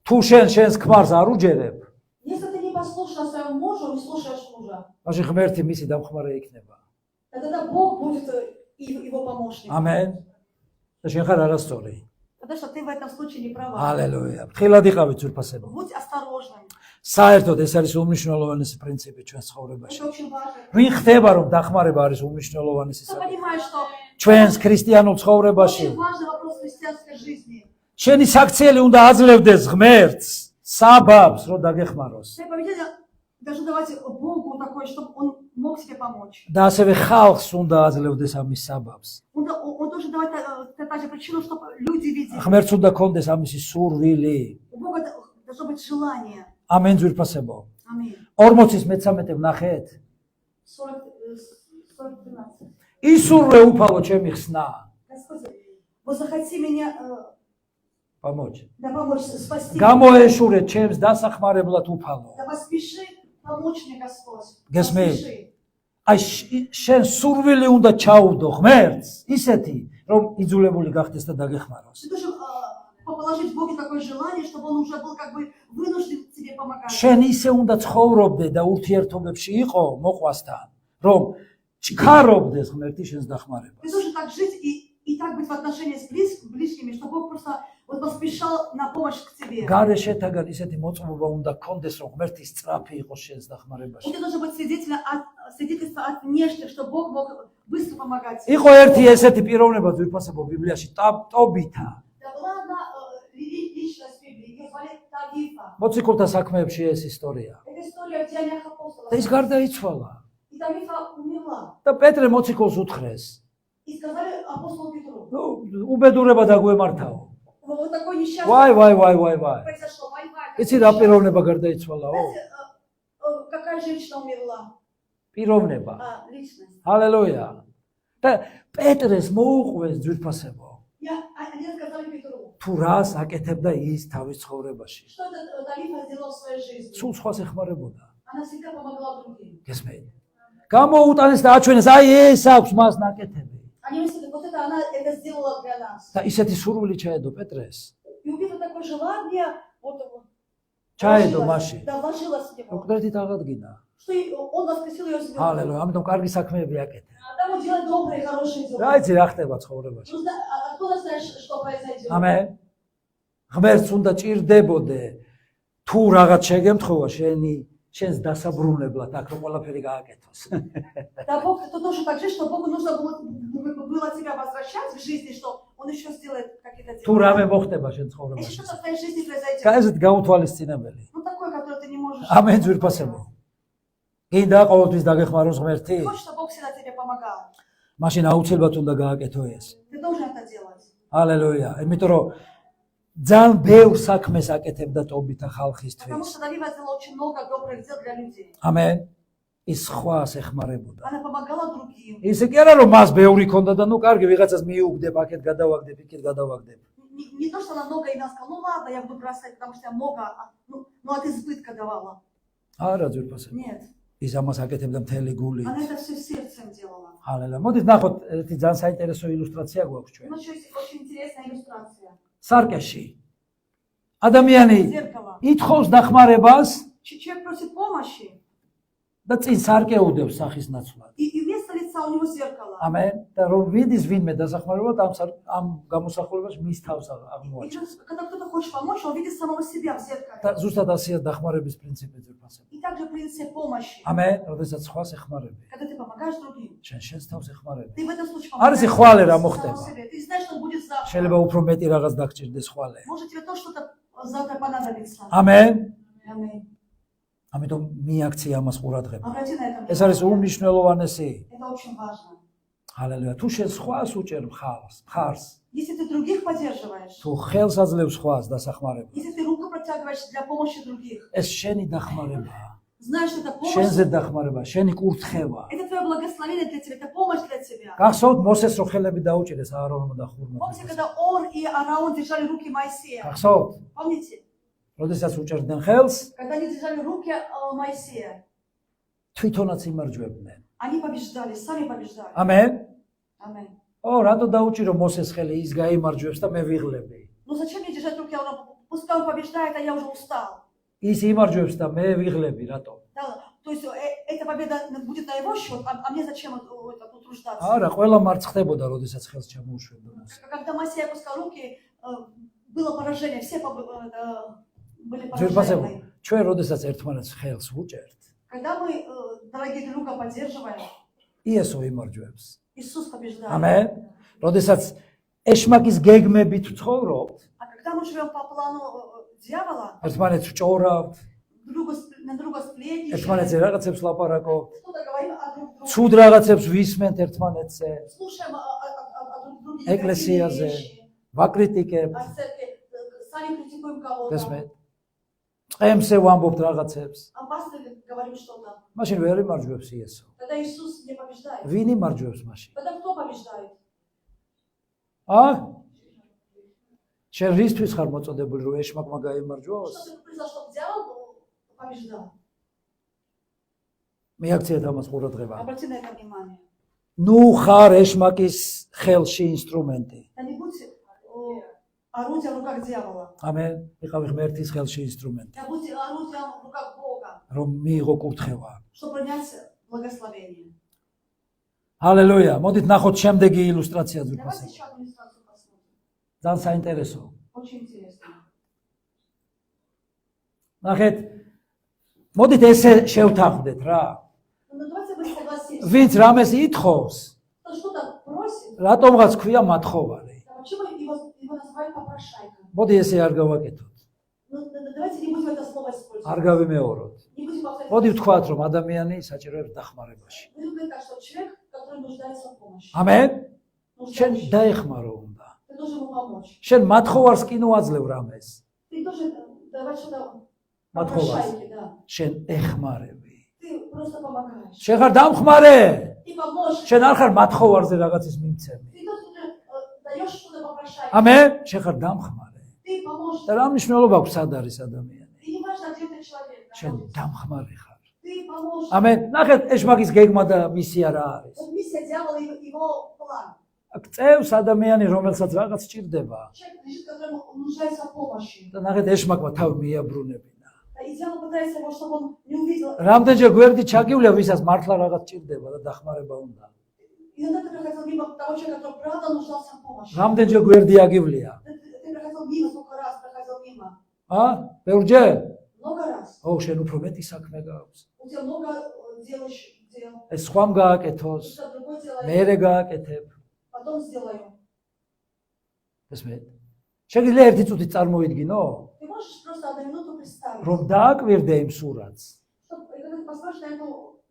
თუ შენ შენს ქმარს არ უჯერებ, Если ты не послушна своему мужу, не слушаешь мужа, მაშინ ღმერთი მისი დამხმარე იქნება. тогда Бог будет его помощником. ამენ. და შენ ხარ არასწორი. Потому что ты в этом случае не права. ჰალელუია. ფრთხილად იყავით ძვირფასებო. Будь осторожным. საერთოდ ეს არის უმნიშვნელოვანესი პრინციპი ჩვენ ცხოვრებაში. Это очень важно. ვინ ხდება რომ დახმარება არის უმნიშვნელოვანესი Кто საკითხი понимает, что ჩვენს ქრისტიანულ ცხოვრებაში? очень важный вопрос христианской жизни. შენი საქციელი უნდა აძლევდეს ღმერთს, საბაბს, რომ დაგეხმაროს. Твое поведение должно давать Богу такое, чтобы он мог тебе помочь. და ასევე ხალხს უნდა აძლევდეს амის საბაბს. Он должен давать также причину, чтобы люди видели. ღმერთს უნდა კონდეს ამისი სურვილი. У Бога должно быть желание. ამენ ძვირფასებო. Аминь. 40-ის მე-13 ვნახეთ. 40-12. ისურვე უფალო ჩემი ხსნა. Господи, вот захоти меня помочь. да помочь спасти. გამოეშურე ჩემს დასახმარებლად უფალო. Да поспеши помочь мне, Господь. Гесмей. Поспеши. აი შენ სურვილი უნდა ჩაუდო ღმერთს, ისეთი რომ იძულებული გახდეს და დაგეხმაროს. Ты должен положить в Боге такое желание, чтобы он уже был как бы вынужден тебе помогать. შენ ისე უნდა ცხოვრობდე და ურთიერთობებში იყო მოყვასთან, რომ ჩქარობდეს ღმერთი შენს დახმარებას. Ты должен так жить и так быть в отношении с ближними, чтобы Бог просто вот поспешал на помощь к тебе. გარეშეთაგან ისეთი მოწმობა უნდა გქონდეს, რომ ღმერთი სწრაფი იყოს შენს დახმარებაში. У тебя должно быть свидетельство от внешних, что Бог мог быстро помогать. იყო ერთი ესეთი პიროვნება ძვირფასებო ბიბლიაში, ტობითა. Да была одна личность в Библии, ее звали Тавифа. მოციქულთა საქმეებში ეს ისტორია. Это история в Деяниях апостолов. და ის გარდაიცვალა. И Тавифа умерла. და პეტრე მოციქულს უთხრეს. И сказали апостолу Петру. ნუ უბედურება დაგვემართაო. Вот такое несчастье ვაი. произошло. იცი რა პიროვნება გარდაიცვალაო? Знаете, какая женщина умерла? პიროვნება. Личность. ჰალელუია. და პეტრეს მოუყვეს ძვირფასებო. Они сказали Петру, თუ რას აკეთებდა ის თავის ცხოვრებაში. что это Тавифа сделала в своей жизни. სულ სხვას ეხმარებოდა. Она всегда помогала другим. გესმენთ? გამოუტანეს და აჩვენეს, აი ეს აქვს მას ნაკეთები. Они мыслят, вот это она это сделала для нас. და ისეთი სურვილი ჩაედო პეტრეს. И увидела такое желание, вот ჩაედო მასში. Да, вложилась в него. კონკრეტით აღადგინა. Что он воскресил ее с ჰალელუია, ამიტომ კარგი საქმეები აკეთე. Там он делает добрые, хорошие дела. რა იცი რა ხდება ცხოვრებაში. Ну, откуда знаешь, что произойдет? ამენ. ღმერთს უნდა ჭირდებოდე თუ რაღაც შეგემთხოვა შენი შენს დასაბრუნებლად აქ რომ ყველაფერი გააკეთოს. Да, Бог, это тоже так же, что Богу нужно было тебя возвращать в жизни, что Он еще сделает какие-то თუ дела. რამე მოხდება შენ Если ცხოვრებაში. что-то в твоей жизни произойдет, კაიზეთ გაუთვალისწინებელი. ну такое, которое ты не можешь. ამენ ძვირფასებო. გინდა ყოველთვის დაგეხმაროს ღმერთი? Хочешь, чтобы Бог всегда тебе помогал? მაშინ აუცილებლად უნდა გააკეთო ეს. Ты должен это делать. ჰალელუია. იმიტომ რომ ძალიან ბევრ საქმეს აკეთებდა ტობითა Потому ხალხისთვის. что Давид сделал очень много добрых дел для людей. ამენ. ის სხვას ეხმარებოდა. Она помогала другим. ისე კი არა რომ მას ბევრი ქონდა და ნუ კარგი ვიღაცას მიუგდებ, აქეთ გადავაგდებ, იქეთ გადავაგდებ. Не то, что она много и она сказала, ну ладно, я буду бросать, потому что я много, ну от избытка давала. არა ძვირფასებო. Нет, ის ამას აკეთებდა მთელი გულით. она это все сердцем делала. ჰალელუია. მოდით ნახოთ ერთი ძალიან საინტერესო ილუსტრაცია გვაქვს ჩვენ. Ну, еще есть очень интересная иллюстрация. სარკეში ადამიანი Зеркало. ითხოვს დახმარებას Человек просит помощи, და წინ სარკე უდევს სახის ნაცვლად. и вместо лица у него зеркало. ამენ. და რომ ვიდის ვინმე დასახმარებლად ამ გამოსახულებას მის თავს И აღმოაჩენს. когда кто-то хочет помочь, он видит самого себя в зеркале. და ზუსტად ასეა დახმარების პრინციპი ძვირფასებო. И также принцип помощи. ამენ, როდესაც სხვას ეხმარები, Когда ты помогаешь другим, შენს თავს ეხმარები. ты в этом случае Არის помогаешь ხვალე რა самому მოხდება. себе. Ты знаешь, что будет завтра. შეიძლება უფრო მეტი რაღაც დაგჭირდეს ხვალე. Может, тебе то что-то завтра понадобится. ამენ. Аминь. ამიტომ მიაქცია ამას ყურადღება. Обрати на это ეს არის внимание. უმნიშვნელოვანესი. Это очень важно. ჰალელუია. თუ შენ სხვას უჭერ მხარს, Если ты других поддерживаешь, თუ ხელს აძლევს სხვას დასახმარებლად, если ты руку протягиваешь для помощи других, ეს შენი დახმარებაა. знаешь, что это помощь, შენზე დახმარება, შენი კურთხევა. это твое благословение для тебя, это помощь для тебя. გახსოვთ მოსეს რო ხელები დაუჭირეს აარონმა და ხურმა. Помните, когда Он и Ааron держали руки Моисея? გახსოვთ? Помните? როდესაც უჭერდნენ ხელს, Когда они держали руки Моисея, თვითონაც იმარჯვებდნენ. они побеждали, сами побеждали. ამენ. Аминь. რატო დაუჭირო მოსეს ხელი, ის გაიმარჯვებს და მე ვიღლები. Ну зачем мне держать руки Аарона? Пускай он побеждает, а я уже устал. ის იმარჯვებს და მე ვიღლები, რატო? Да, то есть эта победа будет на его счет, а мне зачем утруждаться? არა, ყველა მარცხდებოდა, როდესაც ხელს ჩამოუშვებდა მოსე. Когда Моисей опускал руки, было поражение, все были ძვირფასებო, поражены. ჩვენ როდესაც ერთმანეთს ხელს ვუჭერთ, Когда мы дорогие друга поддерживаем, იესო იმარჯვებს. Иисус побеждает. ამენ. როდესაც ეშმაკის გეგმებით ვცხოვრობთ, А когда мы живем по плану дьявола, ერთმანეთს ვჭორავთ, на друга сплетничаем, ერთმანეთზე რაღაცებს ლაპარაკობთ, что-то говорим о друг друге, ცუდ რაღაცებს ვისმენთ ერთმანეთზე, слушаем о друг друге ეკლესიაზე, негативные вещи, ვაკრიტიკებთ, о церкви, сами критикуем кого-то, გესმით? წყემსე ვამბობთ რაღაცებს. о пасторе говорим что-то. მაშინ ვერ იმარჯვებს იესო. Тогда Иисус не побеждает. ვინ იმარჯვებს მაშინ? Тогда кто побеждает? შენ რისთვის ხარ მოწოდებული რომ ეშმაკმა გაიმარჯვოს? Что ты признал, что дьявол побеждал? მიაქციეთ ამას ყურადღება. Обрати на это внимание. ნუ ხარ ეშმაკის ხელში ინსტრუმენტი. Да не будь орудием в руках дьявола. ამენ. იყავი ღმერთის ხელში ინსტრუმენტი, Да будь орудием в руках Бога, რომ მიიღო კურთხევა. чтобы принять благословение. ჰალელუია. მოდით ნახოთ შემდეგი ილუსტრაცია Давайте ძვირფასი. еще одну иллюстрацию посмотрим. ძალიან საინტერესო. Очень интересно. ნახეთ. მოდით ესე შევთანხმდეთ რა. Ну давайте мы согласимся. ვინც რამეს ითხოვს, Кто что-то просит, რატომღაც ქვია მათხოვარი. да почему его называют попрошайкой? მოდი ესე არ გავაკეთოთ. Ну давайте не будем это слово использовать. არ გავიმეოროთ. Не будем повторять. მოდი ვთქვათ, რომ ადამიანი საჭიროებს დახმარებაში. Будем говорить так, что человек, который нуждается в помощи. ამენ. შენ Нуждающийся. დაეხმარო უნდა. Ты должен ему помочь. შენ მათხოვარს კი ნუ აძლევ რამეს. Ты должен давать что-то მათხოვარს. попрошайке, да. შენ ეხმარები. Ты просто помогаешь. შენ ხარ დამხმარე. Ты поможешь. შენ არ ხარ მათხოვარზე რაღაცის მიმცემი. Ты тот, который даешь что-то попрошайке. ამენ. შენ ხარ დამხმარე. Ты поможешь. და რა მნიშვნელობა აქვს სად არის ადამიანი? И не важно, где ты человек. შენ находится. დამხმარე ხარ. Ты поможешь. ამენ. ნახეთ, ეშმაკის გეგმა და მისია რა არის. Вот миссия дьявола и его план. აქ წევს ადამიანი, რომელსაც რაღაც ჭირდება. Человек лежит, которому нуждается в помощи. და ნახეთ, ეშმაკმა თავი მიაბრუნებინა. И дьявол пытается его, чтобы он не увидел. რამდენჯერ გვერდი ჩაგივლია, ვისაც მართლა რაღაც ჭირდება და დახმარება უნდა. Иногда ты проходил мимо того человека, который правда нуждался в помощи. რამდენჯერ გვერდი აგივლია? Ты проходил мимо, сколько раз проходил мимо. ბევრჯერ? много раз. ო, შენ უფრო მეტი საქმე გაქვს. У тебя много делаешь дел. ეს სხვამ გააკეთოს, Что другое делаешь, მეერე გააკეთებ. потом сделаю. ესმე. შეგიძლია ერთი წუთი წარმოიდგინო, Ты можешь просто одну минуту представить, რომ დააკვირდე იმ სურათს что когда ты посмотришь на эту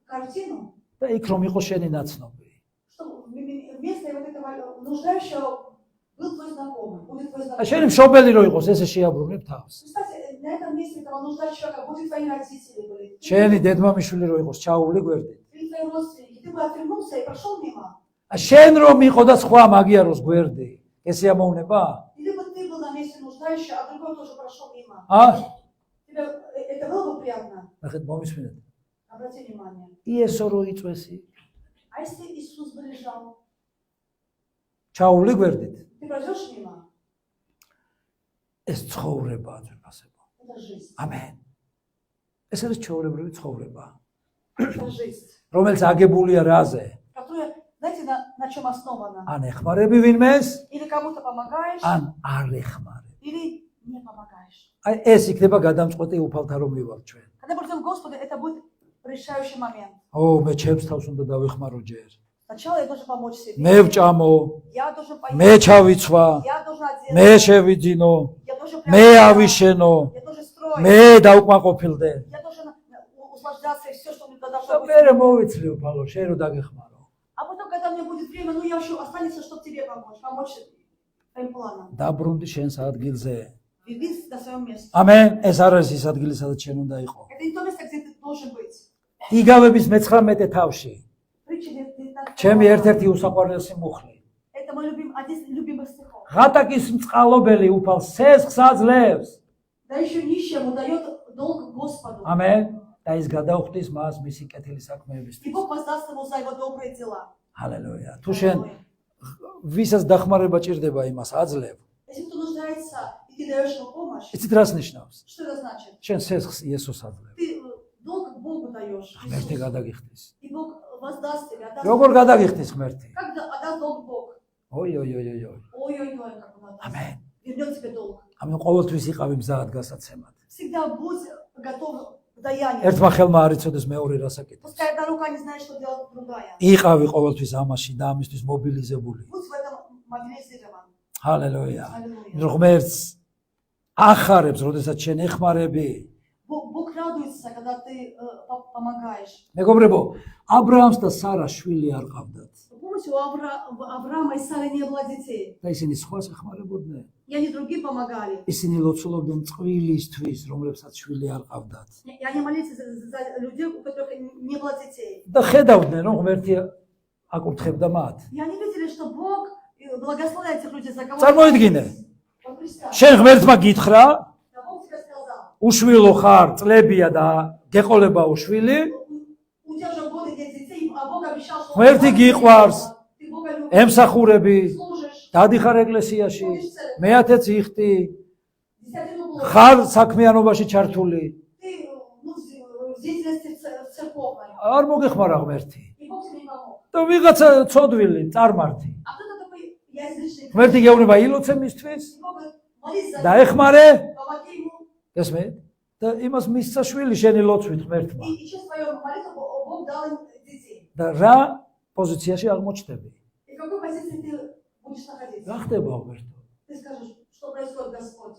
картину, და იქ რომ იყოს შენი ნაცნობი. что вместо вот этого нуждающего был твой знакомый, будет твой და знакомый. შენი მშობელი რო იყოს, ესე შეაბრუნებ თავს. Представьте, на этом месте этого нуждающего человека будет твои родители были. შენი დედმამიშვილი რო იყოს, ჩაული გვერდით. Или твои родственники. Ты бы отвернулся и прошел мимо. შენ რომ იყო და სხვა მაგიაროს გვერდი, ესე ამოვნება? Или бы ты был на месте нуждающего, а другой тоже прошел мимо. Тебе это было бы приятно? ნახეთ, მომისმინეთ. Обрати внимание. იესო რო იწვესი, А если Иисус бы лежал, ჩაული გვერდით. ты пройдешь мимо? ეს ცხოვრებაა ძვირფასებო. Это жизнь. ამენ. ეს არის ჩვეულებრივი ცხოვრება, Это жизнь, რომელიც აგებულია რაზე? которая, знаете, на чем основана? ან ეხმარები ვინმეს, Или кому-то помогаешь, ან არ ეხმარები. или не помогаешь. აი ეს იქნება გადამწყვეტი უფალთა რომ მივარ ჩვენ. Когда придем к Господу, это будет решающий момент. ო, მე ჩემს თავს უნდა დავეხმარო ჯერ. Сначала я должен помочь себе. მე ვჭამო, Я должен მე поесть. ჩავიცვა, Я должен მე одеться. შევიძინო, Я должен მე приобретать. ავიშენო, Я должен строить. მე დავკმაყოფილდე. Я должен услаждаться и все, что мне должно და быть. მე მოვიცლი უფალო, შენ რო დაგეხმარო. А потом, когда мне будет время, ну я еще останется, чтобы тебе помочь твоим планам. დაბრუნდი შენს ადგილზე. Вернись на своем месте. ამენ, ეს არ არის ის ადგილი, სადაც შენ უნდა იყო. Это не то место, где ты должен быть. იგავების 19 თავში. Притча 19. ჩემი ერთ-ერთი უსაყვარლესი მუხლი. Это мой один из любимых стихов. ღატაკის მწყალობელი უფალს სესხს აძლევს. Да еще нищему дает долг Господу. ამენ. და ის გადაუხდის მას მისი კეთილი И საქმეებისთვის. Бог воздаст ему за его добрые дела. ჰალელუია. თუ შენ ვისაც დახმარება ჭირდება იმას აძლევ. Если кто нуждается, и ты даешь ему помощь, იცით რას ნიშნავს? что это значит? შენ სესხს იესოს აძლევ. Ты долг Богу даешь. ღმერთი Иисусу. გადაგიხდის. И Бог воздаст тебе. Отдаст როგორ тебе. გადაგიხდის ღმერთი? Как отдаст долг Бог? ოი. Ой-ой-ой, как он отдаст. ამენ. Вернет тебе долг. ამიტომ ყოველთვის იყავი მზად გასაცემად. Всегда будь готов к даянию. ერთმა ხელმა არ იცოდეს მეორე რასაკეთებს. Пускай одна рука не знает, что делать другая. იყავი ყოველთვის ამაში და ამისთვის მობილიზებული. Будь в этом мобилизирован. ჰალელუია. Аллилуйя. ღმერთს ახარებს, როდესაც შენ ეხმარები. Бог радуется, когда ты помогаешь. მეგობრებო, აბრაამს და სარას შვილი არ ყავდათ. Помните, у Авраама и Сары не было детей. და ისინი სხვას ეხმარებოდნენ. И они другим помогали. ისინი ლოცულობდნენ წყვილისთვის, რომლებსაც შვილი არ ყავდათ. И они молились за людей, у которых не было детей. და ხედავდნენ, რომ ღმერთი აკურთხებდა მათ. И они видели, что Бог благословляет этих людей, за кого წარმოიდგინე, Он представил. შენ ღმერთმა გითხრა, Да Бог тебе сказал, უშვილო ხარ, წლებია და გეყოლება უშვილი, у тебя же годы нет детей, а Бог обещал, что ღმერთი გიყვარს, ты Бога любишь, ემსახურები, служишь, დადიხარ ეკლესიაში, მეათეც იხდი, десятину блок. ხარ საქმიანობაში ჩართული. Ты в деятельности церковной. არ მოგეხმარა ღმერთი. И Бог тебе не помог. და ვიღაცა ცოდვილი, წარმართი. А кто-то такой, я язычник. ღმერთი გეუბნება ილოცე მისთვის И Бог говорит, молись за და него, ეხმარე, помоги ему. ესმე? და იმას მისცა შვილი შენი ლოცვით ღმერთმა. И через твою молитву Бог дал им детей. და რა პოზიციაში აღმოჩნდები? И в какой позиции ты будешь находиться? რა ხდება ღმერთო? Ты скажешь, что происходит, Господь?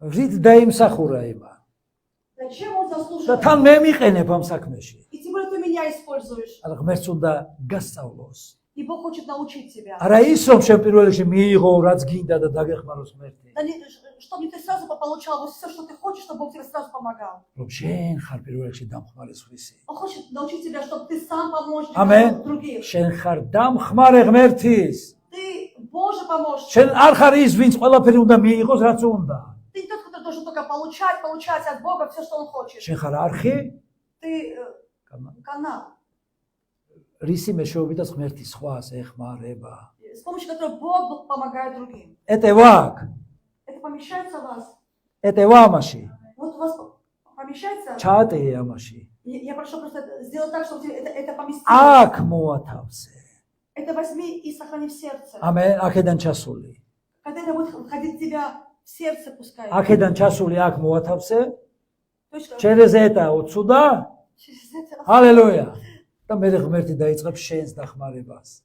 რით დაიმსახურა იმა? Зачем он და заслуживает? თან მე მიყენებ ამ საქმეში. И тем более ты меня используешь. არა ღმერთს უნდა გასწავლოს. И Бог хочет научить тебя. არა ის რომ შენ პირველ რიგში მიიღო რაც გინდა და დაგეხმაროს ღმერთი. Да чтобы ты сразу получал вот все, что ты хочешь, чтобы Бог тебе сразу помогал. რომ შენ ხარ პირველ რიგში დამხმარე სვისი. Он хочет научить тебя, чтобы ты сам помощник ამენ. других. შენ ხარ დამხმარე ღმერთის. Ты Божий помощник. შენ არ ხარ ის ვინც ყველაფერი უნდა მიიღოს რაც უნდა. Ты не тот, который должен только получать от Бога все, что он хочет. შენ ხარ არხი Ты канал, რისი მეშვეობითაც ღმერთი სხვას ეხმარება. с помощью которого Бог помогает другим. ეტევაკ, Это помещается в вас? ეტევა ამაში. Вот у вас помещается? ჩაატეე ამაში. Я прошу просто сделать так, чтобы это поместилось. აქ მოათავსე. Это возьми и сохрани в сердце. ამენ აქედან ჩასული. Когда это будет входить в тебя в сердце, пускай. აქედან ჩასული აქ მოათავსე Точка. через это отсюда, Через это. аллилуйя. და მე ღმერთი დაიწყებს შენს დახმარებას.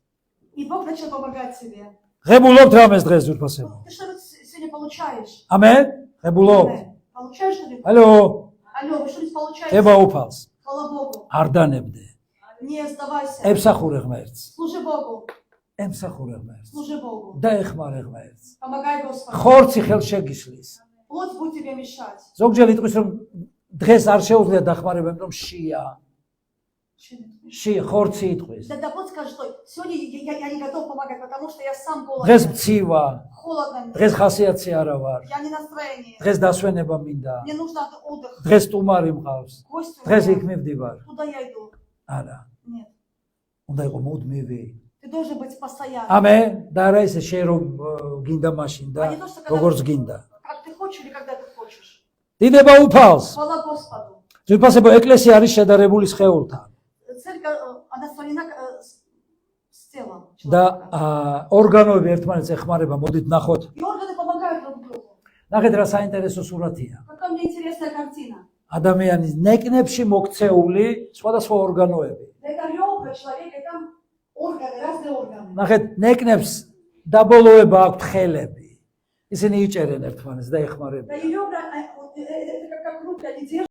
И Бог начал помогать тебе. ღებულობთ რამეს დღეს ძვირფასებო. Ты что сегодня получаешь? ამენ? ღებულობთ. Получаешь что-нибудь? ალო, Алло, вы что-нибудь получаете? ება უფალს. Хвала Богу. არ დანებდე. Не сдавайся. ემსახურე ღმერთს. Служи Богу. ემსახურე ღმერთს. Служи Богу. დაეხმარე ღმერთს. Помогай Господу. ხორცი ხელს შეგისლის. Плоть будет тебе мешать. ზოგჯერ იტყვის რომ დღეს არ შეუძლია დახმარება, იმიტომ რომ შია. შია ხორცი იტყვის. Да плоть скажет, что сегодня я не готов помогать, потому что я сам დღეს голодный. მცივა. Холодно мне. დღეს ხასიათი არა вар. Я не настроение. დღეს დასვენება მინდა. Мне нужно отдых. დღეს სტუმარი მყავს. Гости у დღეს меня. იქ მივდივარ. Туда я иду. არა. Нет. უნდა იყო მუდმივი. Ты должен быть постоянно. ამენ. და არა ისე შენ რომ გინდა მაშინ და როგორც გინდა. Как ты хочешь или когда ты хочешь. დიდება უფალს. Хвала Господу. ძვირფასებო ეკლესია არის შედარებული სხეულთან. Церковь, она сравнена с телом და человека. ორგანოები ერთმანეთს ეხმარება. მოდით ნახოთ. И органы помогают друг другу. ნახეთ რა საინტერესო სურათია. Какая у меня интересная картина. ადამიანის ნეკნებში მოქცეული სხვადასხვა ორგანოები. Это ребра человека, и там органы, разные органы. ნახეთ, ნეკნებს დაბოლოება აქვთ ხელები. ისინი იჭერენ ერთმანეთს და ეხმარებიან. Да и ребра, это как руки, они держат.